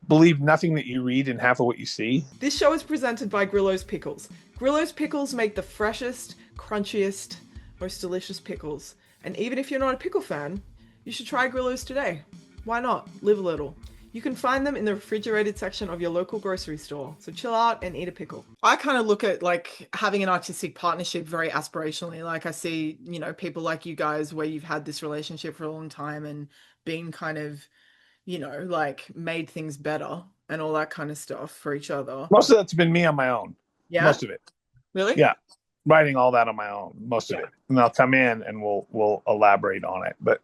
"Believe nothing that you read and half of what you see." This show is presented by Grillo's Pickles. Grillo's Pickles make the freshest, crunchiest, most delicious pickles. And even if you're not a pickle fan, you should try Grillo's today. Why not? Live a little. You can find them in the refrigerated section of your local grocery store. So chill out and eat a pickle. I kind of look at like having an artistic partnership very aspirationally. Like I see, people like you guys where you've had this relationship for a long time and been kind of, like made things better and all that kind of stuff for each other. Most of that's been me on my own. Yeah. Most of it. Really? Yeah. Writing all that on my own, most of it. And I'll come in and we'll elaborate on it. But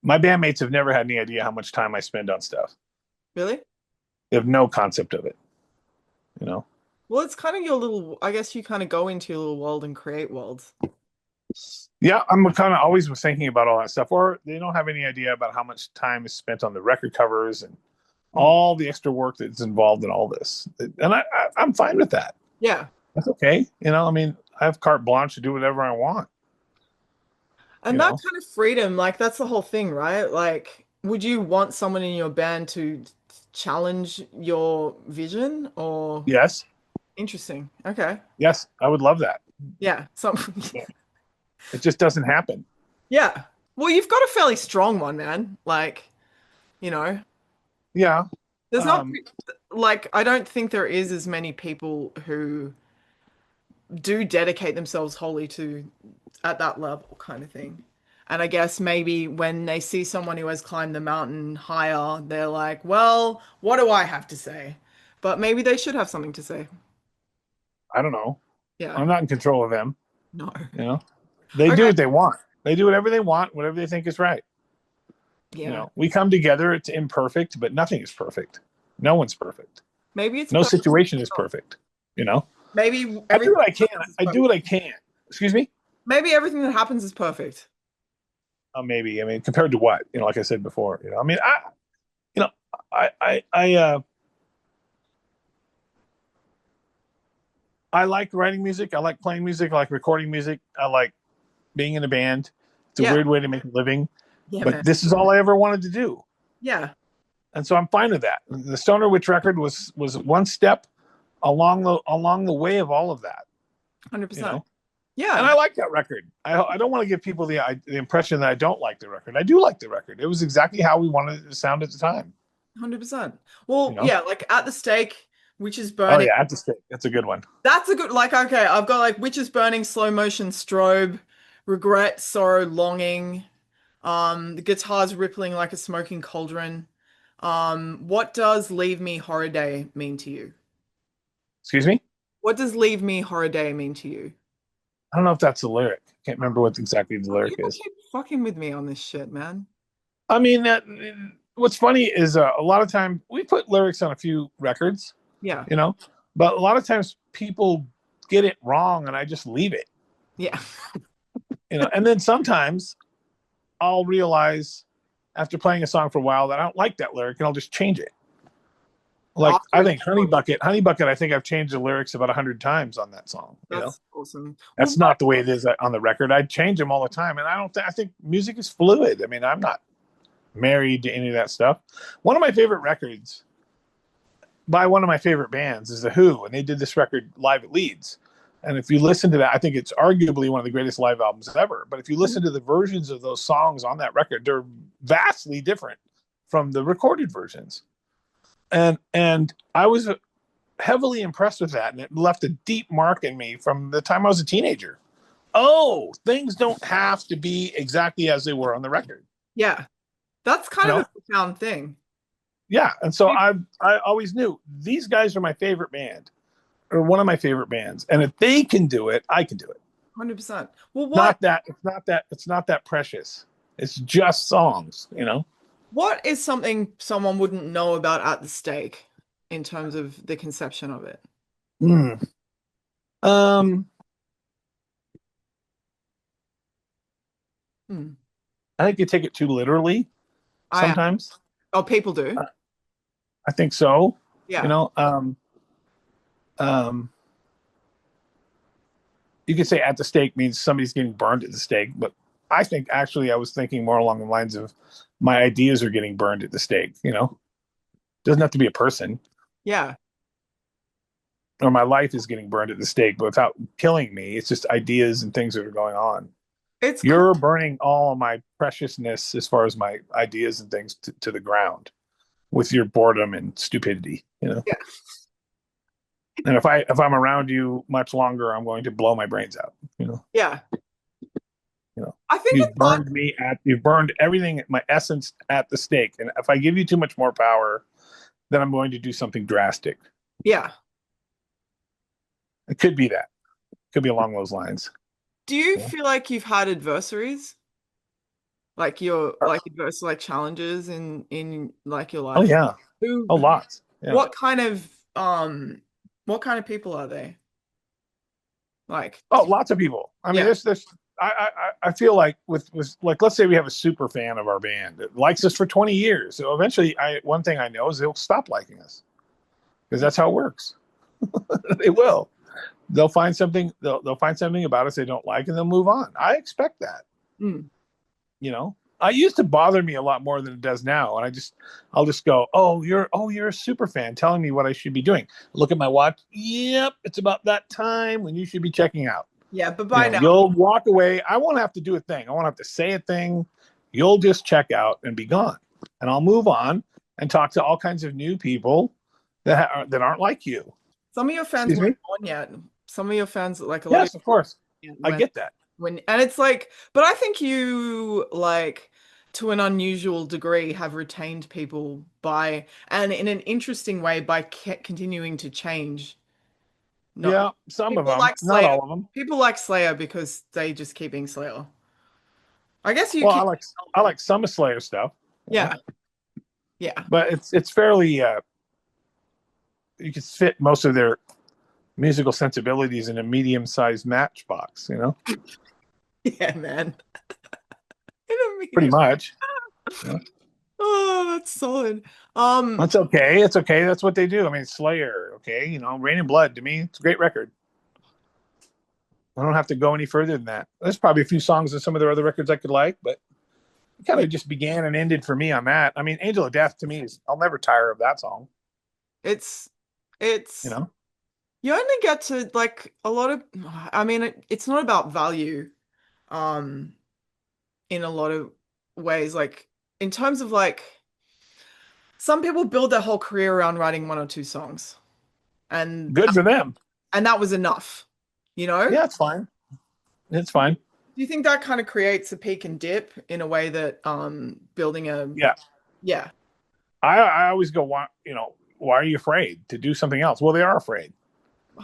my bandmates have never had any idea how much time I spend on stuff. Really? They have no concept of it. Well, it's kind of your little, I guess you kind of go into your little world and create worlds. Yeah, I'm kind of always was thinking about all that stuff. Or they don't have any idea about how much time is spent on the record covers and all the extra work that's involved in all this. And I'm fine with that. Yeah. That's okay. I have carte blanche to do whatever I want. And that kind of freedom, like that's the whole thing, right? Like, would you want someone in your band to challenge your vision or? Yes. Interesting. Okay. Yes, I would love that. Yeah. It just doesn't happen. Yeah. Well, you've got a fairly strong one, man. Like, Yeah. There's not like I don't think there is as many people who do dedicate themselves wholly to at that level kind of thing. And I guess maybe when they see someone who has climbed the mountain higher, they're like, well, what do I have to say? But maybe they should have something to say. I don't know. Yeah. I'm not in control of them. No. They do what they want. They do whatever they want, whatever they think is right. Yeah. We come together. It's imperfect, but nothing is perfect. No one's perfect. Maybe it's no situation is perfect. Maybe I do what I can. I do what I can. Excuse me? Maybe everything that happens is perfect. Maybe. Compared to what? Like I said before. I like writing music. I like playing music. I like recording music. I like being in a band. It's a weird way to make a living. Yeah, but this is all I ever wanted to do. Yeah. And so I'm fine with that. The Stoner Witch record was one step along the way of all of that. 100%. Yeah. And I like that record. I don't want to give people the impression that I don't like the record. I do like the record. It was exactly how we wanted it to sound at the time. 100%. Well, yeah, like At the Stake, Witches Burning. Oh yeah, At the Stake. That's a good one. That's a good, okay, I've got like Witches Burning, Slow Motion, Strobe, Regret, Sorrow, Longing. The guitar's rippling like a smoking cauldron. What does Leave Me Horror Day mean to you? Excuse me? What does Leave Me Horror Day mean to you? I don't know if that's the lyric. Can't remember what exactly the lyric is. Keep fucking with me on this shit, man. What's funny is a lot of time we put lyrics on a few records. Yeah. But a lot of times people get it wrong and I just leave it. Yeah. And then sometimes I'll realize after playing a song for a while that I don't like that lyric and I'll just change it. Like I think Honey Bucket, I think I've changed the lyrics about 100 times on that song. That's awesome. That's not the way it is on the record. I change them all the time. And I think music is fluid. I'm not married to any of that stuff. One of my favorite records by one of my favorite bands is The Who, and they did this record live at Leeds. And if you listen to that, I think it's arguably one of the greatest live albums ever. But if you listen to the versions of those songs on that record, they're vastly different from the recorded versions. And I was heavily impressed with that, and it left a deep mark in me from the time I was a teenager. Oh, things don't have to be exactly as they were on the record. Yeah. That's kind of a profound thing. Yeah. And so I always knew these guys are my favorite band, or one of my favorite bands. And if they can do it, I can do it. 100%. Well, it's not that precious. It's just songs, What is something someone wouldn't know about At the Stake in terms of the conception of it? I think you take it too literally sometimes. Oh, people do? I think so. Yeah. You know, um, you could say at the stake means somebody's getting burned at the stake, but I think actually I was thinking more along the lines of my ideas are getting burned at the stake. You know, doesn't have to be a person, Yeah. or my life is getting burned at the stake, but without killing me. It's just ideas and things that are going on. It's cool. You're burning all of my preciousness as far as my ideas and things to the ground with your boredom and stupidity. You know. Yeah. And if I'm around you much longer, I'm going to blow my brains out. You know. Yeah. You know. I think You've it's fun. burned me at. You've burned everything, my essence, at the stake. And if I give you too much more power, then I'm going to do something drastic. Yeah. It could be that. It could be along those lines. Do you Yeah. feel like you've had adversaries? Like your like adverse like challenges in like your Oh life? yeah. Who Oh, lots. Yeah. what kind of what kind of people are they? Like Oh, lots of people. I mean, yeah. there's. I feel like with like, let's say we have a super fan of our band that likes us for 20 years. So eventually, one thing I know is they'll stop liking us because that's how it works. They will. They'll find something. They'll find something about us they don't like, and they'll move on. I expect that. Mm. You know, I used to bother me a lot more than it does now, and I'll just go, you're a super fan, telling me what I should be doing. Look at my watch. Yep, it's about that time when you should be checking out. Yeah, but You by know, now. you'll walk away. I won't have to do a thing. I won't have to say a thing. You'll just check out and be gone, and I'll move on and talk to all kinds of new people that aren't like you. Some of your fans Excuse me? weren't born yet. Some of your fans, like a lot of Yes, of course. I when get that. and it's like, but I think you like to an unusual degree have retained people by and in an interesting way by continuing to change. Not Yeah, some of people them, like not Slayer. all of them. People like Slayer because they just keep being Slayer. I guess you Well, keep. I like some of Slayer stuff. You know? Yeah, yeah, But it's fairly you can fit most of their musical sensibilities in a medium-sized matchbox, you know, yeah, man. In a pretty medium. much. You know? Oh, that's solid. That's okay. It's okay. That's what they do. I mean, Slayer, okay, you know, Rain and Blood, to me, it's a great record. I don't have to go any further than that. There's probably a few songs of some of their other records I could like, but it kind yeah, of just began and ended for me on that. I mean, Angel of Death to me is, I'll never tire of that song, it's you it's know. you only get to like a lot of. I mean, it's not about value. Um, in a lot of ways, like in terms of like some people build their whole career around writing one or two songs, and Good for them. and that was enough, you know? Yeah, it's fine. It's fine. Do you think that kind of creates a peak and dip in a way that building a Yeah. yeah, I always go, why are you afraid to do something else? Well, they are afraid.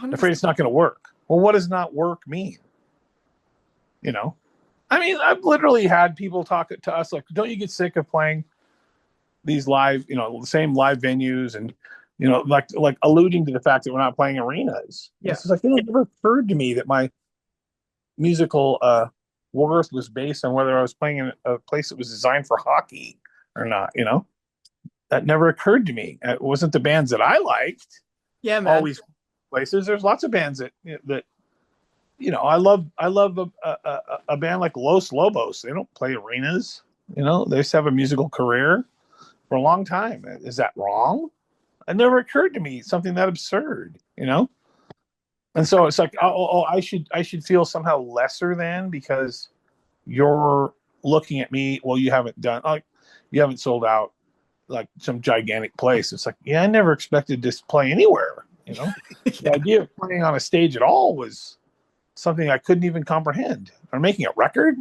They're afraid 100%. it's not going to work. Well, what does not work mean? You know, I mean, I've literally had people talk to us like, don't you get sick of playing these live, the same live venues and, like alluding to the fact that we're not playing arenas. Yeah. It's just like, it never occurred to me that my musical worth was based on whether I was playing in a place that was designed for hockey or not, that never occurred to me. It wasn't the bands that I liked. Yeah, man. Always places. There's lots of bands that I love a band like Los Lobos. They don't play arenas. They just have a musical career for a long time. Is that wrong? It never occurred to me something that absurd. And so it's like, I should feel somehow lesser than because you're looking at me. Well, you haven't sold out like some gigantic place. It's like, yeah, I never expected this to play anywhere. The idea of playing on a stage at all was something I couldn't even comprehend. Or making a record,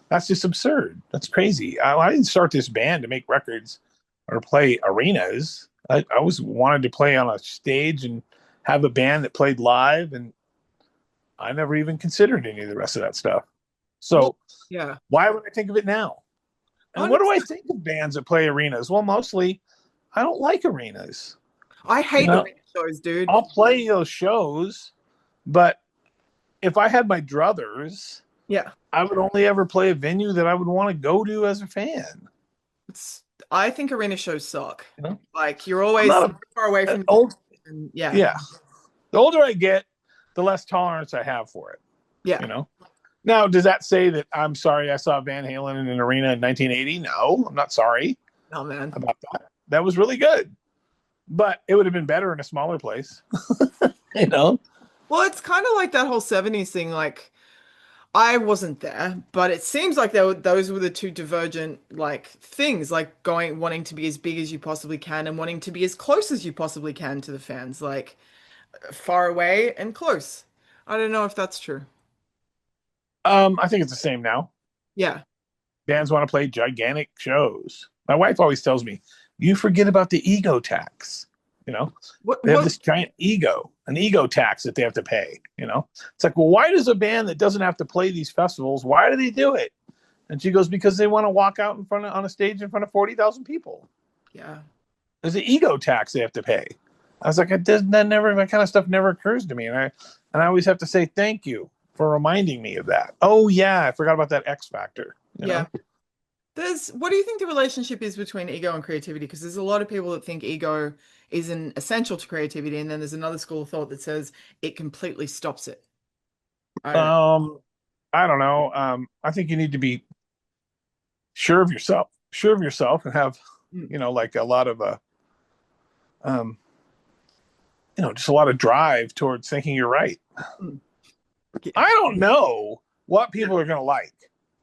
that's just absurd. That's crazy. I didn't start this band to make records or play arenas. I always wanted to play on a stage and have a band that played live, and I never even considered any of the rest of that stuff. Well, So yeah. why would I think of it now? And what do I think of bands that play arenas? Well, mostly I don't like arenas. I hate arena shows, dude. I'll play those shows, but if I had my druthers, Yeah. I would only ever play a venue that I would want to go to as a fan. I think arena shows suck. You know, Like you're I'm always not far away a from old. and yeah. Yeah, the older I get, the less tolerance I have for it. Yeah. You know. Now, does that say that I'm sorry I saw Van Halen in an arena in 1980? No, I'm not sorry Oh man. about that. That was really good, but it would have been better in a smaller place. You know. Well, it's kind of like that whole 70s thing. Like I wasn't there, but it seems like those were the two divergent like things, like going wanting to be as big as you possibly can and wanting to be as close as you possibly can to the fans, like far away and close. I don't know if that's true. I think it's the same now. Yeah. Bands want to play gigantic shows. My wife always tells me, "You forget about the ego tax." You know, What they have what this giant ego, an ego tax that they have to pay. You know, it's like, well, why does a band that doesn't have to play these festivals? Why do they do it? And she goes, because they want to walk out in front of on a stage in front of 40,000 people. yeah. There's an ego tax they have to pay. I was like, that kind of stuff never occurs to me, and I always have to say thank you for reminding me of that. Oh yeah, I forgot about that X factor. You Yeah. know? What do you think the relationship is between ego and creativity? Because there's a lot of people that think ego isn't essential to creativity, and then there's another school of thought that says it completely stops it. I don't know. I don't know. I think you need to be sure of yourself, and have, Mm. like a lot of um, just a lot of drive towards thinking you're right. Mm. I don't know what people are going to like.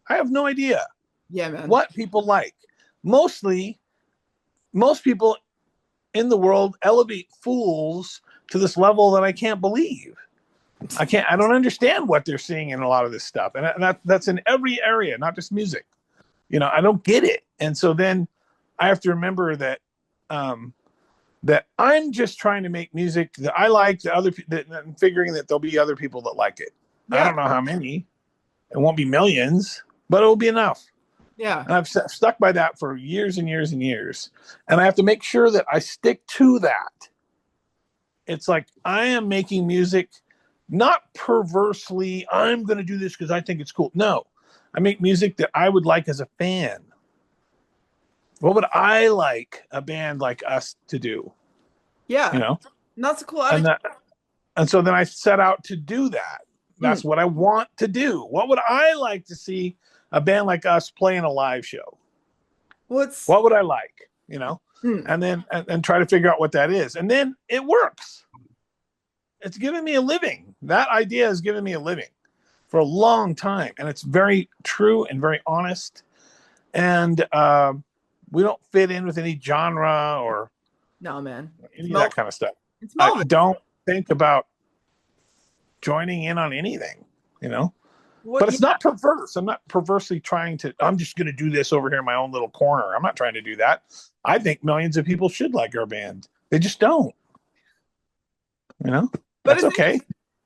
I have no idea Yeah, man. what people like. Mostly, most people in the world elevate fools to this level that I can't believe. I don't understand what they're seeing in a lot of this stuff. And that's in every area, not just music. I don't get it. And so then I have to remember that, that I'm just trying to make music that I like, that I'm figuring that there'll be other people that like it. Yeah. I don't know how many. It won't be millions, but it will be enough. Yeah. And I've stuck by that for years and years and years. And I have to make sure that I stick to that. It's like I am making music, not perversely, I'm going to do this because I think it's cool. No, I make music that I would like as a fan. What would I like a band like us to do? Yeah. You know? And that's a cool And attitude. and so then I set out to do that. That's Mm. what I want to do. What would I like to see a band like us play in a live show? What would I like? Mm. And then and try to figure out what that is. And then it works. It's given me a living. That idea has given me a living for a long time. And it's very true and very honest. And we don't fit in with any genre or No, man. any of that kind of stuff. It's I Melvin. don't think about joining in on anything, but it's not perverse. I'm not perversely trying to, I'm just going to do this over here in my own little corner. I'm not trying to do that. I think millions of people should like our band. They just don't, But that's okay.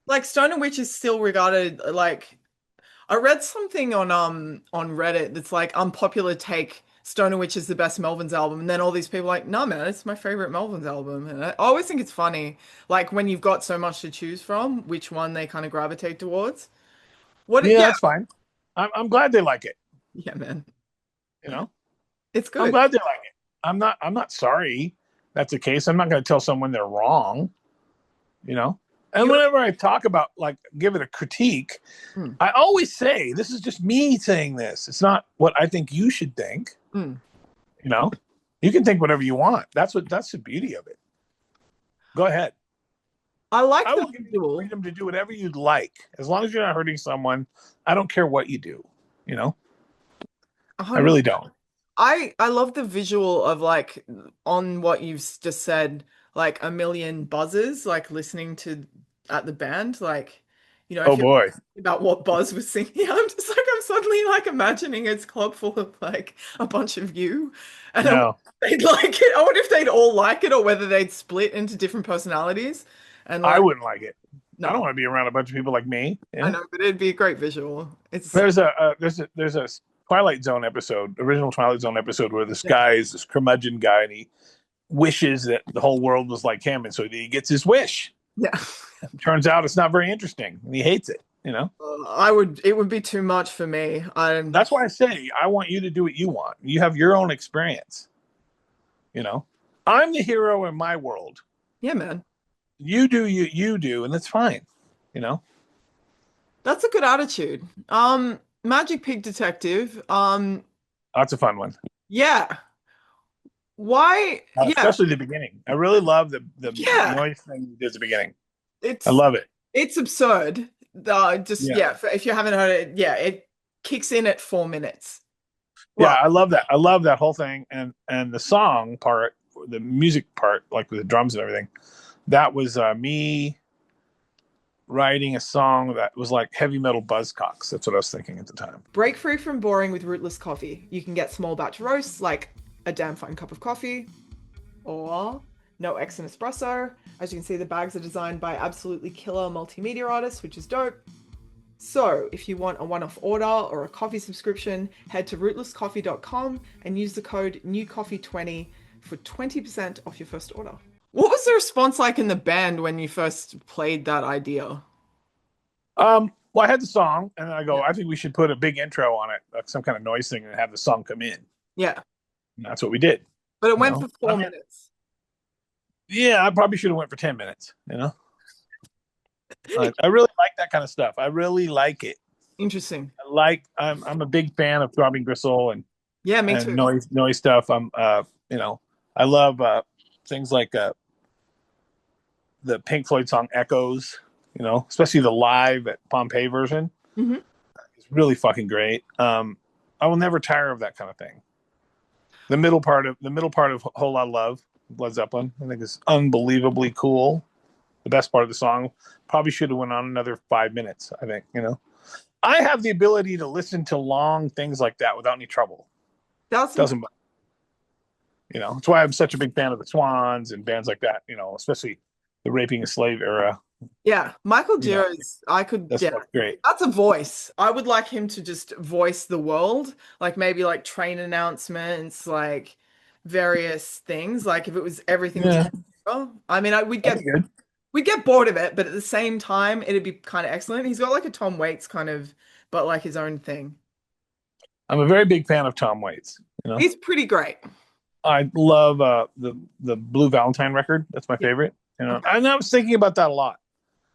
Like Stoner Witch is still regarded like I read something on Reddit that's like unpopular take Stoner Witch is the best Melvins album, and then all these people are like, no man, it's my favorite Melvins album. And I always think it's funny, like when you've got so much to choose from, which one they kind of gravitate towards. Yeah, Yeah, that's fine. I'm glad they like it. yeah, man. You know, It's I'm good. glad they like it. I'm not sorry that's the case. I'm not going to tell someone they're wrong, And whenever I talk about, like, give it a critique, I always say, this is just me saying this. It's not what I think you should think. You can think whatever you want. That's the beauty of it. Go ahead. I like I the will give you the visual. freedom to do whatever you'd like. As long as you're not hurting someone, I don't care what you do. I really don't. I love the visual of like on what you've just said, like a million buzzers, like listening to at the band, like Oh if you're boy. thinking about what Buzz was singing, I'm suddenly like imagining it's club full of like a bunch of you, and I wonder No, if they'd like it. I wonder if they'd all like it, or whether they'd split into different personalities, and I like wouldn't like it. I don't no, want to be around a bunch of people like me. I Yeah. know, but it'd be a great visual. It's There's a Twilight Zone episode, original Twilight Zone episode, where this guy is this curmudgeon guy, and he wishes that the whole world was like him, and so he gets his wish. yeah. Turns out it's not very interesting, and he hates it. It would be too much for me. That's why I say I want you to do what you want. You have your own experience. You know, I'm the hero in my world. Yeah, man. You do you do, and that's fine. You know, That's a good attitude. Magic Pig Detective. that's a fun one. Yeah. Why? Yeah. Especially the beginning. I really love the Yeah. noise thing he does at the beginning. I It's love it. it's absurd. Just Yeah. yeah, if you haven't heard it, yeah, it kicks in at 4 minutes. Yeah, Well, I love that. I love that whole thing, and the song part, the music part, like with the drums and everything. That was me writing a song that was like heavy metal buzzcocks. That's what I was thinking at the time. break free from boring with Rootless coffee. You can get small batch roasts like a damn fine cup of coffee or no X and espresso. As you can see, the bags are designed by absolutely killer multimedia artists, which is dope. So, if you want a one-off order or a coffee subscription, head to rootlesscoffee.com and use the code NEWCOFFEE20 for 20% off your first order. What was the response like in the band when you first played that idea? Well, I had the song, and then I go, Yeah. I think we should put a big intro on it, like some kind of noise thing, and have the song come in. Yeah, And that's what we did. but it You went know? for 4 minutes. Yeah, I probably should have went for 10 minutes. You know, I really like that kind of stuff. I really like it. Interesting. I'm a big fan of Throbbing Gristle Yeah, me and too. noise stuff. You know, I love things like the Pink Floyd song Echoes, you know, especially the live at Pompeii version. Mhm. It's really fucking great. I will never tire of that kind of thing. The middle part of Whole Lot of Love, Led Zeppelin, I think is unbelievably cool. The best part of the song probably should have went on another 5 minutes. I think, you know, I have the ability to listen to long things like that without any trouble. That's Doesn't, you know, that's why I'm such a big fan of the Swans and bands like that. You know, especially the Raping a Slave era. yeah. Michael You know, Giro's, I could, that's yeah, great. that's a voice. I would like him to just voice the world, like maybe like train announcements, like various things. Like if it was everything was, Yeah, I mean, we'd that'd be good. get bored of it, but at the same time, it'd be kind of excellent. He's got like a Tom Waits kind of, but like his own thing. I'm a very big fan of Tom Waits. You know, He's pretty great. I love the Blue Valentine record. That's my favorite. You know, Okay. and I was thinking about that a lot.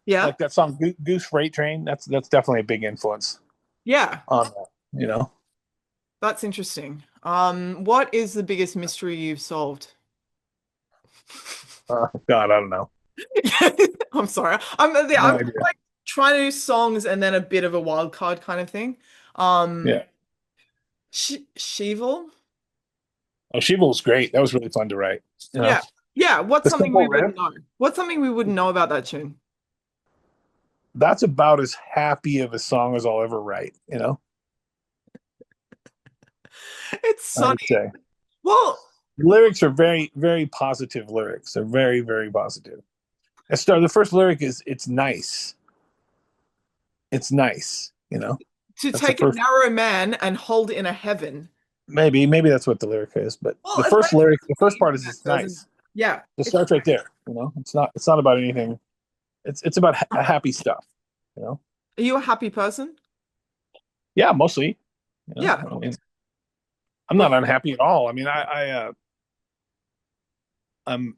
Yeah. Like that song Goose Freight Train. That's definitely a big influence Yeah. on that. You know, That's interesting. What is the biggest mystery you've solved? God, I don't know. I'm sorry. No I'm idea. like trying to do songs and then a bit of a wild card kind of thing. Yeah. Sheeval? Oh, Shiva was great. That was really fun to write. You know, Yeah. Yeah. What's the something simple we riff. wouldn't know? What's something we wouldn't know about that tune? That's about as happy of a song as I'll ever write. You know, It's I would sunny. say Well, the lyrics are very, very positive lyrics. They're very, very positive. The first lyric is "It's nice." It's nice. You know, to that's the take a first. narrow man and hold in a heaven. Maybe that's what the lyric is. But Well, the it's first like lyric, the first part is "It's doesn't. nice." Yeah. It starts right there. You know, it's not about anything. It's about happy stuff. You know. Are you a happy person? Yeah, mostly. You know, Yeah. I mean, I'm not unhappy at all. I mean, I'm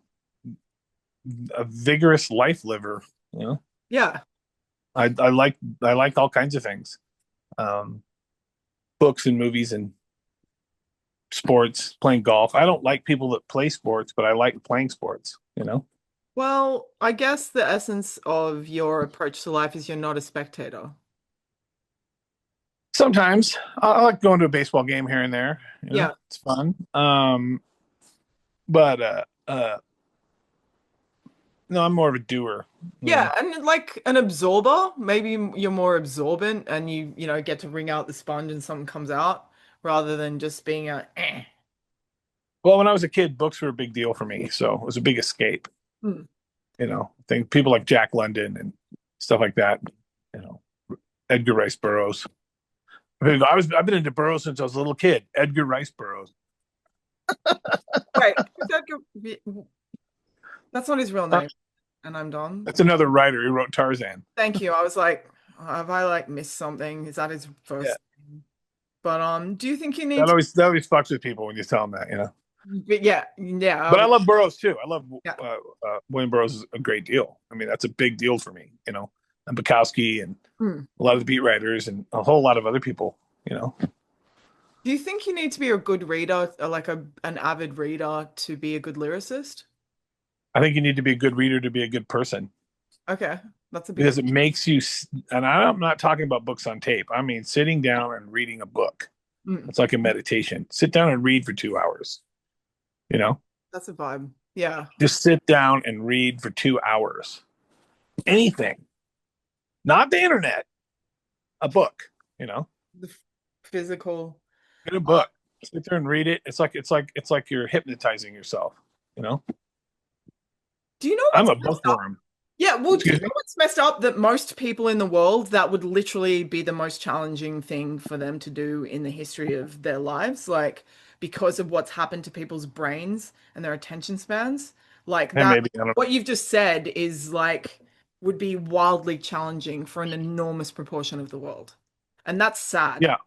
a vigorous life liver. You know, Yeah. I like all kinds of things, um, books and movies and sports, playing golf. I don't like people that play sports, but I like playing sports. You know, Well, I guess the essence of your approach to life is you're not a spectator. sometimes I like going to a baseball game here and there. You know, Yeah. it's fun. But no, I'm more of a doer. You Yeah, know, and like an absorber, maybe you're more absorbent and you get to wring out the sponge and something comes out rather than just being a eh. well, when I was a kid, books were a big deal for me, so it was a big escape. Hmm. You know, think people like Jack London and stuff like that. You know, Edgar Rice Burroughs. I've been into Burroughs since I was a little kid. Edgar Rice Burroughs. Wait, that's not his real name. And I'm done. That's another writer who wrote Tarzan. Thank you. I was like, have I like missed something? Is that his first Yeah, name? But do you think you need to that always fucks with people when you tell them that. You know. But yeah, But I love Burroughs too. I love yeah. William Burroughs is a great deal. I mean, that's a big deal for me, and Bukowski and Hmm. a lot of the beat writers and a whole lot of other people, Do you think you need to be a good reader, or like an avid reader, to be a good lyricist? I think you need to be a good reader to be a good person Okay, that's a big because it admission. makes you, and I'm not talking about books on tape. I mean, sitting down and reading a book. Mm, It's like a meditation. Sit down and read for 2 hours, you know, that's a vibe. Yeah, just sit down and read for 2 hours. Anything, not the internet, a book, the physical. get a Uh, book, sit there and read it. It's like you're hypnotizing yourself, you know, do you know I'm what's a messed up? bookworm. Yeah, well, do you Excuse know me. what's messed up? That most people in the world, that would literally be the most challenging thing for them to do in the history of their lives, like because of what's happened to people's brains and their attention spans. Like And that, maybe, I don't know. what you've just said is like would be wildly challenging for an enormous proportion of the world. And that's sad. Yeah.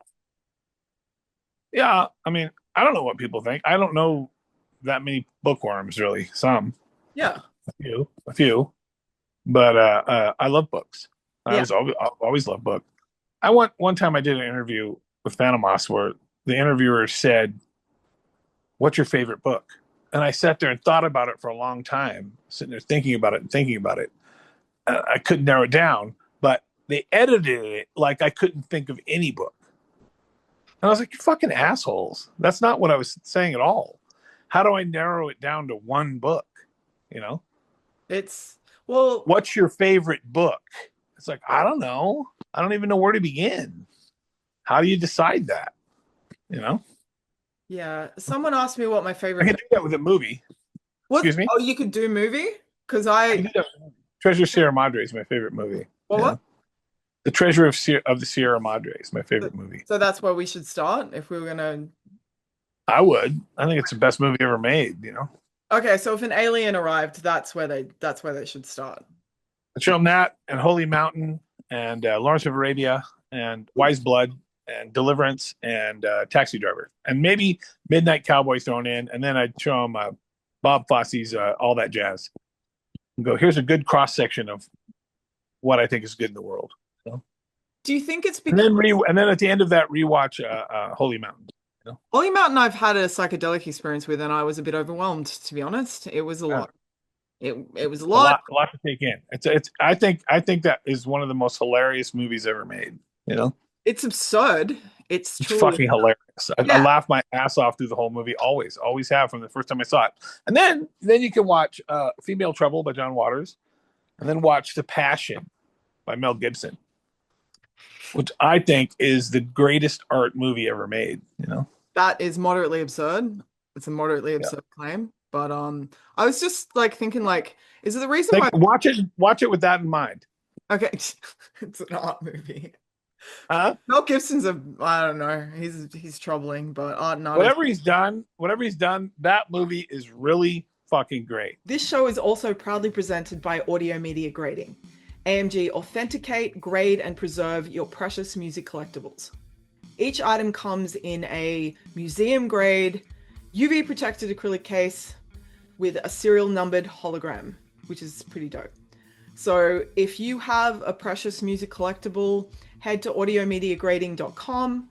Yeah. I mean, I don't know what people think. I don't know that many bookworms, really. Some, Yeah. a few, but I love books. Yeah. I've always loved books. One time I did an interview with Phantomos where the interviewer said, "What's your favorite book?" And I sat there and thought about it for a long time, sitting there thinking about it and thinking about it. I couldn't narrow it down, but they edited it like I couldn't think of any book. And I was like, "You fucking assholes. That's not what I was saying at all. How do I narrow it down to one book? You know, It's well, what's your favorite book?" It's like, I don't know. I don't even know where to begin. How do you decide that? You know, yeah. Someone asked me what my I favorite can do that with a movie. what Excuse me. oh, you could do movie? Because I can do that. Treasure Sierra Madre is my favorite movie. what? The Treasure of the Sierra Madre is my favorite movie. So that's where we should start if we were gonna. I would. I think it's the best movie ever made. Okay, so if an alien arrived, that's where they should start. I'd show them that and Holy Mountain and Lawrence of Arabia and Wise Blood and Deliverance and Taxi Driver and maybe Midnight Cowboy thrown in, and then I'd show them Bob Fosse's All That Jazz. And go, here's a good cross section of what I think is good in the world. So, Do you think it's and because then at the end of that, rewatch Holy Mountain. Holy Mountain I've had a psychedelic experience with, and I was a bit overwhelmed, to be honest. It was a Yeah. lot. It was a A lot. lot, a lot to take in. It's. I think that is one of the most hilarious movies ever made. It's absurd. It's It's truly fucking hilarious. I yeah. laughed my ass off through the whole movie. Always have from the first time I saw it. And then you can watch Female Trouble by John Waters, and then watch The Passion by Mel Gibson, which I think is the greatest art movie ever made. That is moderately absurd. It's a moderately Yeah. absurd claim, but I was just like thinking like, is it the reason why? Watch it with that in mind. Okay, it's an art movie. Huh? Mel Gibson's I don't know. He's troubling, but art and artist. Whatever he's done, that movie is really fucking great. This show is also proudly presented by Audio Media Grading. AMG authenticate, grade, and preserve your precious music collectibles. Each item comes in a museum grade, UV protected acrylic case with a serial numbered hologram, which is pretty dope. So if you have a precious music collectible, head to audiomediagrading.com,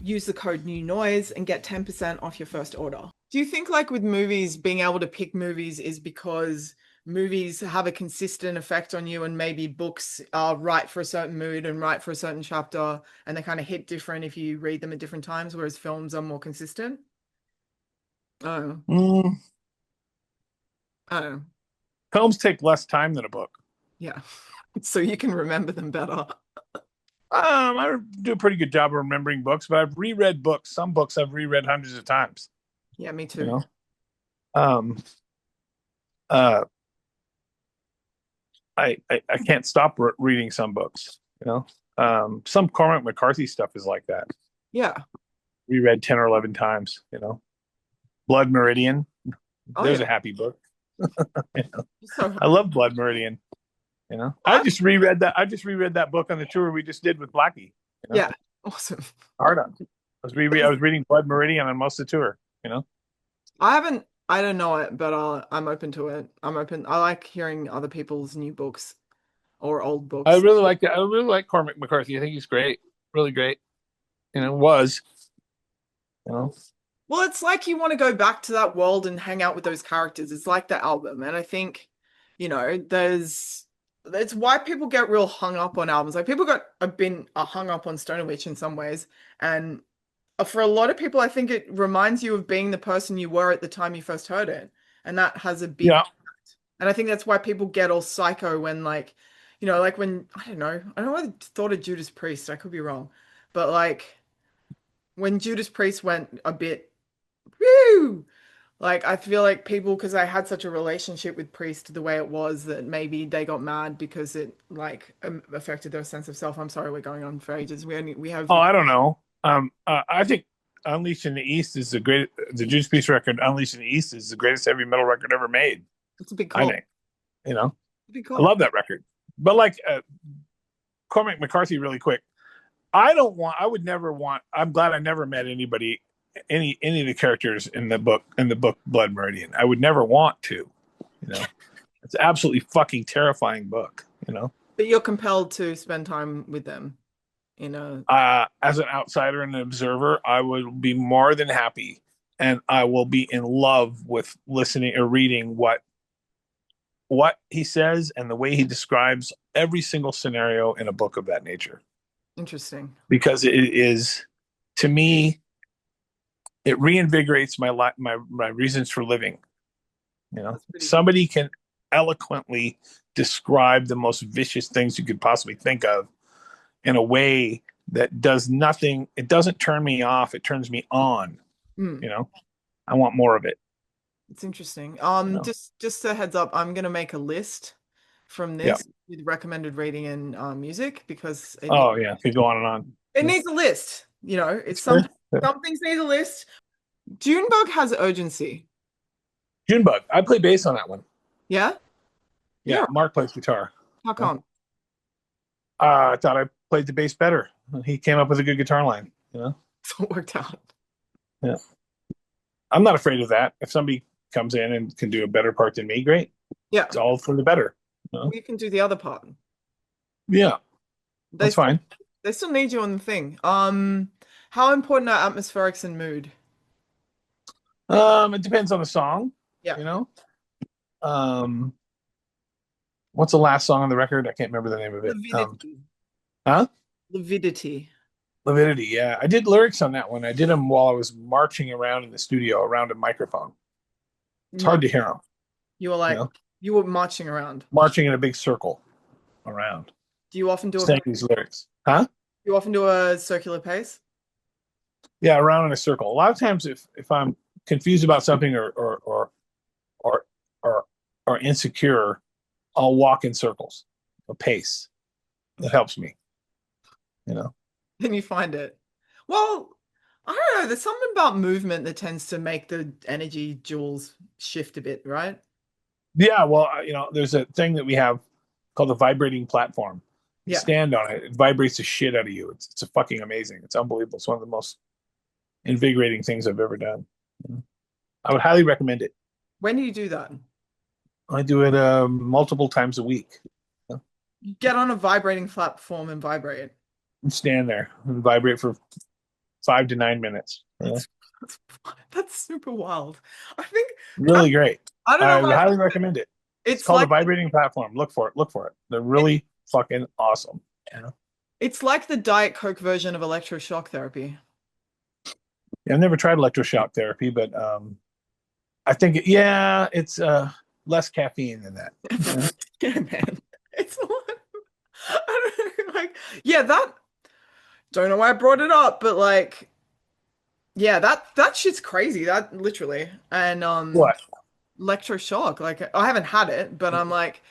use the code New Noise, and get 10% off your first order. Do you think like with movies, being able to pick movies is because movies have a consistent effect on you, and maybe books are right for a certain mood and right for a certain chapter, and they kind of hit different if you read them at different times, whereas films are more consistent? Oh, Mm, I don't know. films take less time than a book. Yeah. So you can remember them better. I do a pretty good job of remembering books, but I've reread books. Some books I've reread hundreds of times. Yeah, me You too. know, um, uh, I can't stop reading some books. Some Cormac McCarthy stuff is like that. Yeah. Reread 10 or 11 times. Blood Meridian. Oh, There's yeah. a happy book. So I love Blood Meridian. I just reread that. I just reread that book on the tour we just did with Blackie. yeah, awesome. Hard on. I was reading Blood Meridian on most of the tour. I haven't. I don't know it, but I'm open to it. I'm open. I like hearing other people's new books or old I books. really like that. I really like Cormac McCarthy. I think he's great, really great. And it was, you know. Well, it's like you want to go back to that world and hang out with those characters. It's like the album, and I think, there's. It's why people get real hung up on albums. Like people have been hung up on Stoner Witch in some ways, and for a lot of people, I think it reminds you of being the person you were at the time you first heard it. And that has a big Yeah. impact. And I think that's why people get all psycho when like when, I don't know, I don't know what I thought of Judas Priest. I could be wrong. But like when Judas Priest went a bit, woo, like I feel like people, because I had such a relationship with Priest the way it was, that maybe they got mad because it like affected their sense of self. I'm sorry, we're going on for ages. We have. Oh, I don't know. I think Unleashed in the East is the Judas Priest record. Unleashed in the East is the greatest heavy metal record ever made. It's a big I call. think, you know, It's a big I call. love that record. But like Cormac McCarthy, really quick. I would never want. I'm glad I never met anybody, any of the characters in the book Blood Meridian. I would never want to. You know, it's an absolutely fucking terrifying book. You know, But you're compelled to spend time with them in a. as an outsider and an observer, I would be more than happy, and I will be in love with listening or reading what he says and the way he describes every single scenario in a book of that nature. Interesting. Because it is, to me, it reinvigorates my reasons for living. You know, That's pretty cool. somebody can eloquently describe the most vicious things you could possibly think of in a way that does nothing. It doesn't turn me off. It turns me on. Mm, You know, I want more of it. it's interesting. You know, Just a heads up, I'm gonna make a list from yeah. this with recommended rating and music because Oh yeah, could go on and on. it Yeah. needs a list. It's It's fair. Yeah. some things need a list. Junebug has urgency. Junebug. I play bass on that one. Yeah? Yeah, Yeah. Mark plays guitar. How Yeah. come? I thought I played the bass better. He came up with a good guitar line. You know. It's all worked out. Yeah. I'm not afraid of that. If somebody comes in and can do a better part than me, great. Yeah. It's all for the better. You know? We can do the other part. Yeah, They that's still fine. they still need you on the thing. How important are atmospherics and mood? It depends on the song, Yeah. you know. Um, what's the last song on the record? I can't remember the name of it. Lividity. Huh? Lividity. Lividity. Yeah, I did lyrics on that one. I did them while I was marching around in the studio around a microphone. It's hard to hear them, You were you like know, you were marching around. marching in a big circle around, Do you often do saying these lyrics. Huh? you often do a circular pace? Yeah, around in a circle. A lot of times, if I'm confused about something or or or insecure, I'll walk in circles, a pace. That helps me, you know. Then you find it. Well, I don't know. There's something about movement that tends to make the energy joules shift a bit, right? Yeah, well, there's a thing that we have called the vibrating platform. You Yeah. stand on it, it vibrates the shit out of you. It's a fucking amazing. It's unbelievable. It's one of the most invigorating things I've ever done. I would highly recommend it. When do you do that? I do it multiple times a week. You get on a vibrating platform and vibrate it. And stand there and vibrate for 5 to 9 minutes. That's, that's super wild. I think Really great. I don't I know would why highly recommend it. It's it's called the like vibrating platform. Look for it. Look for it. They're really fucking awesome. it's like the Diet Coke version of electroshock therapy. Yeah, I've never tried electroshock therapy, but I think yeah, it's less caffeine than that. Yeah, man. It's not I don't know, like yeah, that don't know why I brought it up, but like yeah, that shit's crazy. That literally. And What? electroshock. Like I haven't had it, but I'm like,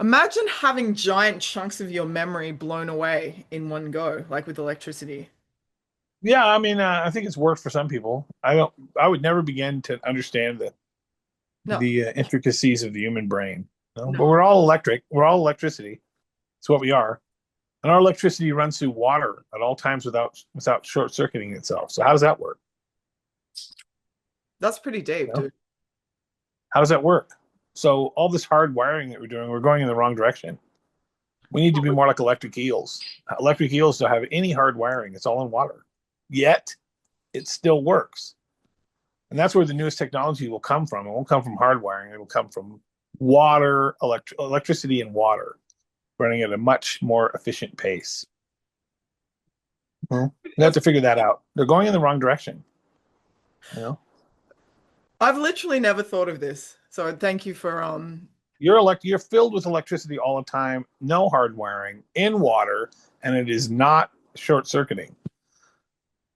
imagine having giant chunks of your memory blown away in one go, like with electricity. Yeah, I mean, I think it's worked for some people. I don't. I would never begin to understand the No, intricacies of the human brain. no. But we're all electric. We're all electricity. It's what we are, and our electricity runs through water at all times without short circuiting itself. So how does that work? That's pretty deep, dude. How does that work? So all this hard wiring that we're doing, we're going in the wrong direction. We need to be more like electric eels. Electric eels don't have any hard wiring. It's all in water. Yet it still works. And that's where the newest technology will come from. It won't come from hard wiring. It will come from water, electricity and water running at a much more efficient pace. You have to figure that out. They're going in the wrong direction. You know? I've literally never thought of this. So thank you for You're filled with electricity all the time, no hard wiring, in water, and it is not short circuiting.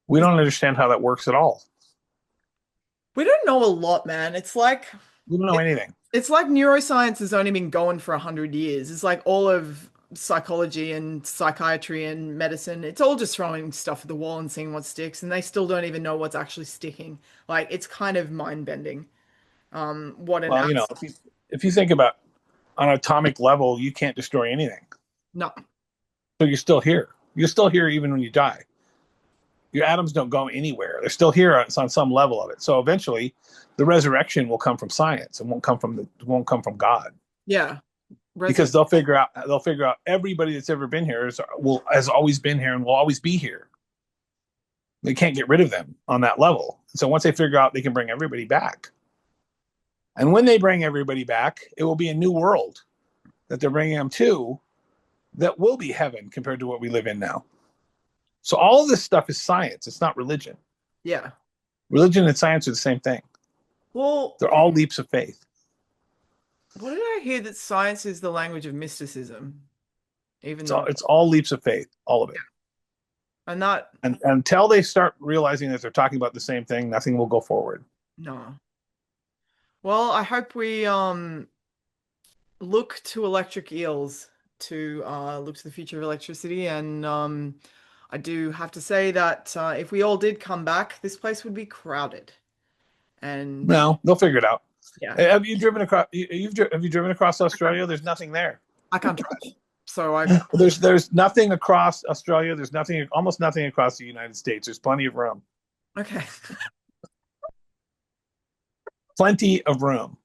We don't understand how that works at all. We don't know a lot, man. It's like we don't know anything. It's like neuroscience has only been going for 100 years. It's like all of psychology and psychiatry and medicine. It's all just throwing stuff at the wall and seeing what sticks, and they still don't even know what's actually sticking. Like, it's kind of mind-bending. If you think about on an atomic level, you can't destroy anything. No. So you're still here. You're still here even when you die. Your atoms don't go anywhere. They're still here on some level of it. So eventually, the resurrection will come from science and won't come from God. Yeah, because they'll figure out everybody that's ever been here has always been here and will always be here. They can't get rid of them on that level. So once they figure out they can bring everybody back, and when they bring everybody back, it will be a new world that they're bringing them to, that will be heaven compared to what we live in now. So all of this stuff is science. It's not religion. Yeah. Religion and science are the same thing. Well, they're all leaps of faith. What did I hear? That science is the language of mysticism. It's all leaps of faith, all of it. And until they start realizing that they're talking about the same thing, nothing will go forward. No. Well, I hope we look to electric eels to look to the future of electricity. And I do have to say that if we all did come back, this place would be crowded. And no, they'll figure it out. Yeah. Have you driven across? Have you driven across Australia? There's nothing there. I can't drive, so there's nothing across Australia. There's almost nothing across the United States. There's plenty of room. Okay. Plenty of room.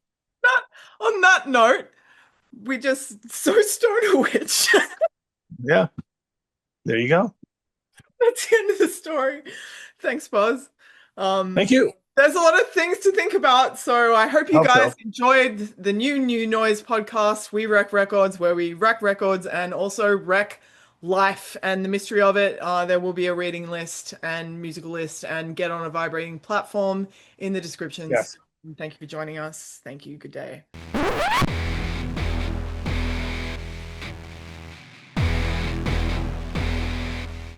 On that note, we just so Stoner Witch. Yeah. There you go. That's the end of the story. Thanks, Buzz. Thank you. There's a lot of things to think about, so I hope you guys enjoyed the new Noise podcast, We Wreck Records, where we wreck records and also wreck life and the mystery of it. There will be a reading list and musical list and get on a vibrating platform in the descriptions. Yes. Thank you for joining us. Thank you. Good day.